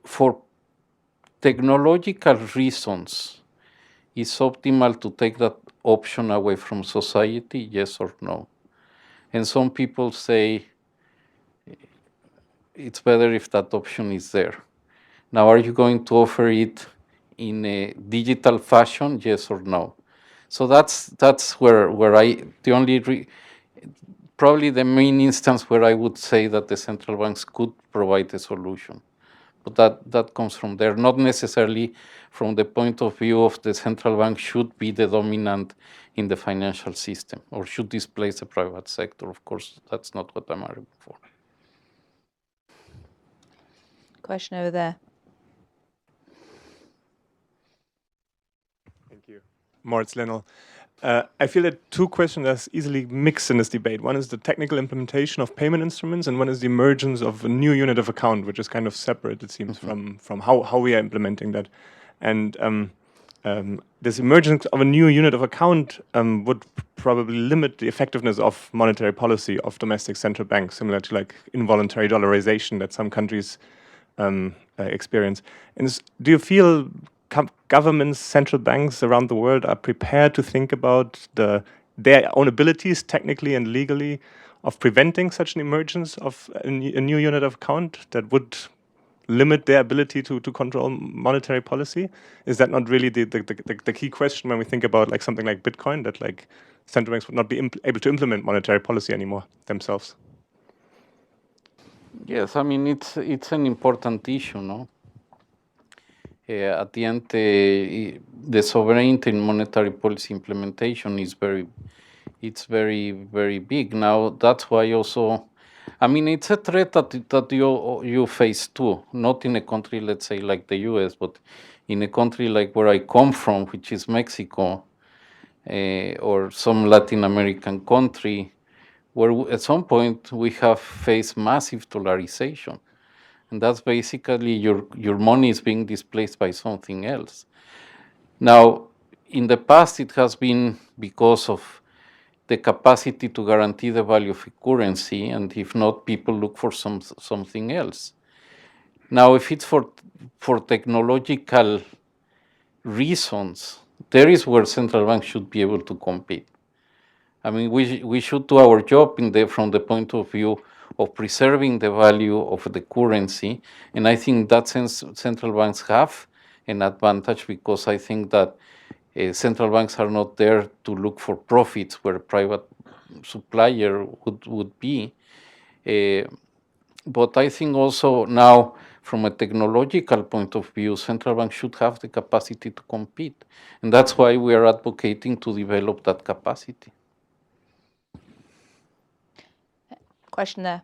for technological reasons, it's optimal to take that option away from society, yes or no? And some people say it's better if that option is there. Now, are you going to offer it in a digital fashion, yes or no? So that's where probably the main instance where I would say that the central banks could provide a solution. But that comes from there, not necessarily from the point of view of the central bank should be the dominant in the financial system or should displace the private sector. Of course, that's not what I'm arguing for. Question over there. Thank you. Moritz Lennel. I feel that two questions are easily mixed in this debate. One is the technical implementation of payment instruments, and one is the emergence of a new unit of account, which is kind of separate, it seems, from how we are implementing that. And this emergence of a new unit of account would probably limit the effectiveness of monetary policy of domestic central banks, similar to like involuntary dollarization that some countries experience. And do you feel governments, central banks around the world are prepared to think about their own abilities, technically and legally, of preventing such an emergence of a new unit of account that would limit their ability to control monetary policy? Is that not really the key question when we think about like something like Bitcoin, that like central banks would not be able to implement monetary policy anymore themselves? Yes, I mean it's an important issue, no? At the end, the sovereignty in monetary policy implementation is very big. Now that's why also, I mean, it's a threat that you face too, not in a country, let's say, like the U.S., but in a country like where I come from, which is Mexico, or some Latin American country, where at some point we have faced massive dollarization. And that's basically your money is being displaced by something else. Now, in the past, it has been because of the capacity to guarantee the value of a currency, and if not, people look for something else. Now, if it's for technological reasons, there is where central banks should be able to compete. I mean, we should do our job from the point of view of preserving the value of the currency, and I think in that sense central banks have an advantage, because I think that central banks are not there to look for profits where a private supplier would be. But I think also now, from a technological point of view, central banks should have the capacity to compete, and that's why we are advocating to develop that capacity. Question there.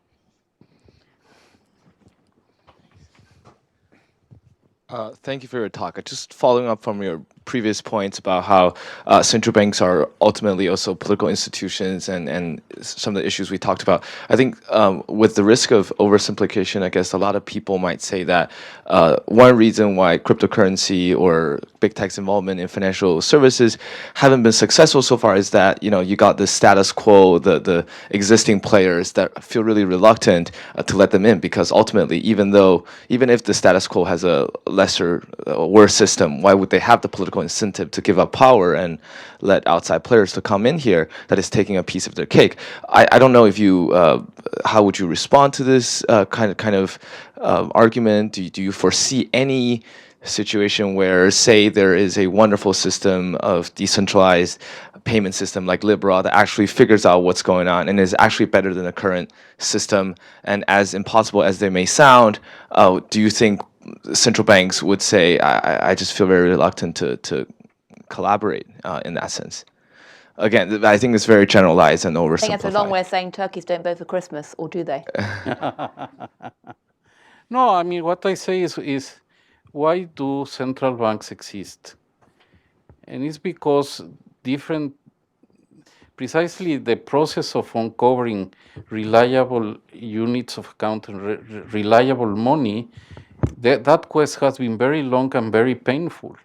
Thank you for your talk. Just following up from your previous points about how central banks are ultimately also political institutions and some of the issues we talked about. I think with the risk of oversimplification, I guess a lot of people might say that one reason why cryptocurrency or big tech's involvement in financial services haven't been successful so far is that, you know, you got the status quo, the existing players that feel really reluctant to let them in, because ultimately, even if the status quo has a lesser, worse system, why would they have the political incentive to give up power and let outside players to come in here that is taking a piece of their cake? I don't know if you, how would you respond to this kind of argument? Do you foresee any situation where, say, there is a wonderful system of decentralized payment system like Libra that actually figures out what's going on and is actually better than the current system? And as impossible as they may sound, do you think central banks would say, I just feel very reluctant to collaborate in that sense? Again, I think it's very generalized and oversimplified. I think that's a long way of saying turkeys don't vote for Christmas, or do they? No, I mean, what I say is why do central banks exist? And it's because precisely the process of uncovering reliable units of account and reliable money, that quest has been very long and very painful.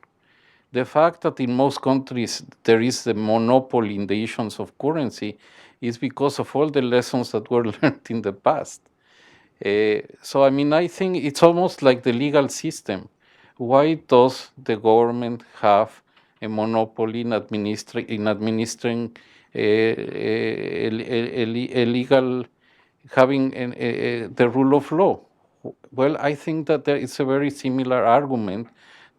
The fact that in most countries there is a monopoly in the issuance of currency is because of all the lessons that were learned in the past. So, I mean, I think it's almost like the legal system. Why does the government have a monopoly in administering a legal, having the rule of law? Well, I think that there is a very similar argument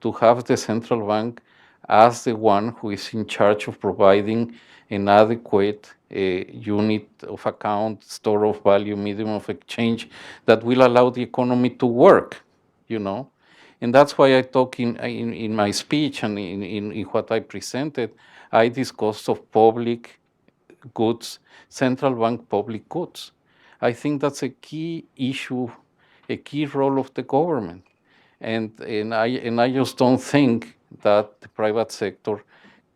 to have the central bank as the one who is in charge of providing an adequate unit of account, store of value, medium of exchange that will allow the economy to work, you know. And that's why I talk in my speech and in what I presented, I discussed of public goods, central bank public goods. I think that's a key issue, a key role of the government. And I just don't think that the private sector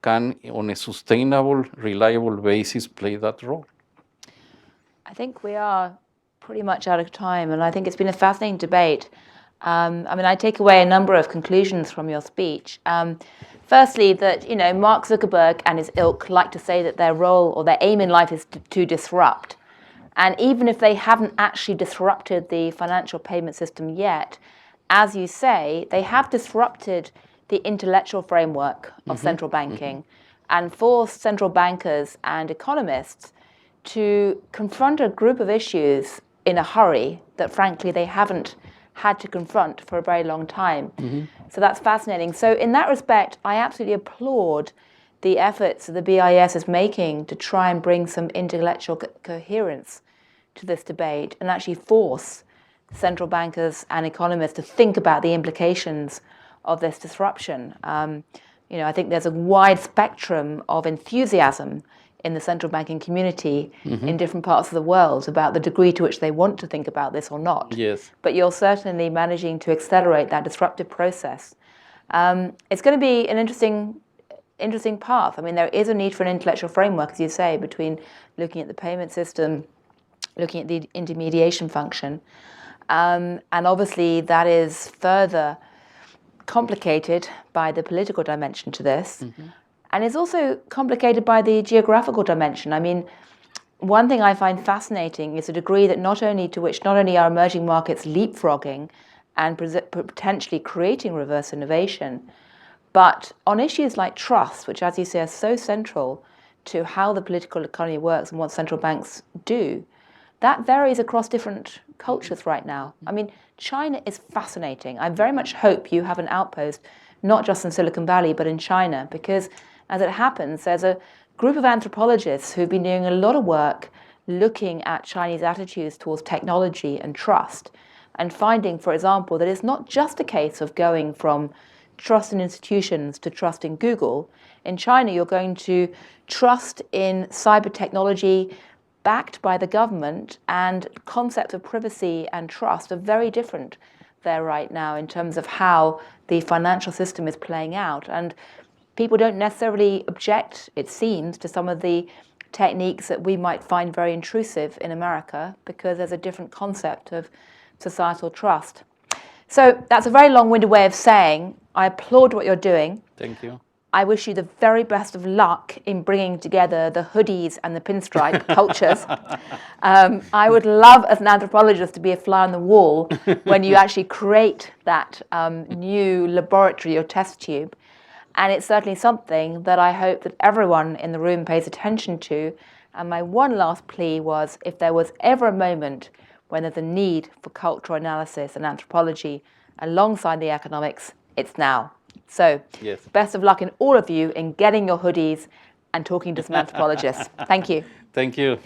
can, on a sustainable, reliable basis, play that role. I think we are pretty much out of time, and I think it's been a fascinating debate. I mean, I take away a number of conclusions from your speech. Firstly, that, you know, Mark Zuckerberg and his ilk like to say that their role or their aim in life is to disrupt. And even if they haven't actually disrupted the financial payment system yet, as you say, they have disrupted the intellectual framework of central banking and forced central bankers and economists to confront a group of issues in a hurry that, frankly, they haven't had to confront for a very long time. So that's fascinating. So in that respect, I absolutely applaud the efforts that the BIS is making to try and bring some intellectual coherence to this debate and actually force central bankers and economists to think about the implications of this disruption. I think there's a wide spectrum of enthusiasm in the central banking community in different parts of the world about the degree to which they want to think about this or not. Yes. But you're certainly managing to accelerate that disruptive process. It's going to be an interesting path. I mean, there is a need for an intellectual framework, as you say, between looking at the payment system, looking at the intermediation function. And obviously, that is further complicated by the political dimension to this. And it's also complicated by the geographical dimension. I mean, one thing I find fascinating is the degree that not only are emerging markets leapfrogging and potentially creating reverse innovation, but on issues like trust, which, as you say, are so central to how the political economy works and what central banks do, that varies across different cultures right now. I mean, China is fascinating. I very much hope you have an outpost, not just in Silicon Valley, but in China, because as it happens, there's a group of anthropologists who've been doing a lot of work looking at Chinese attitudes towards technology and trust, and finding, for example, that it's not just a case of going from trust in institutions to trust in Google. In China, you're going to trust in cyber technology backed by the government, and concepts of privacy and trust are very different there right now in terms of how the financial system is playing out. And people don't necessarily object, it seems, to some of the techniques that we might find very intrusive in America because there's a different concept of societal trust. So that's a very long-winded way of saying I applaud what you're doing. Thank you. I wish you the very best of luck in bringing together the hoodies and the pinstripe cultures. I would love, as an anthropologist, to be a fly on the wall when you actually create that new laboratory or test tube. And it's certainly something that I hope that everyone in the room pays attention to. And my one last plea was, if there was ever a moment when there's a need for cultural analysis and anthropology alongside the economics, it's now. So, Yes. Best of luck in all of you in getting your hoodies and talking to some anthropologists. Thank you. Thank you.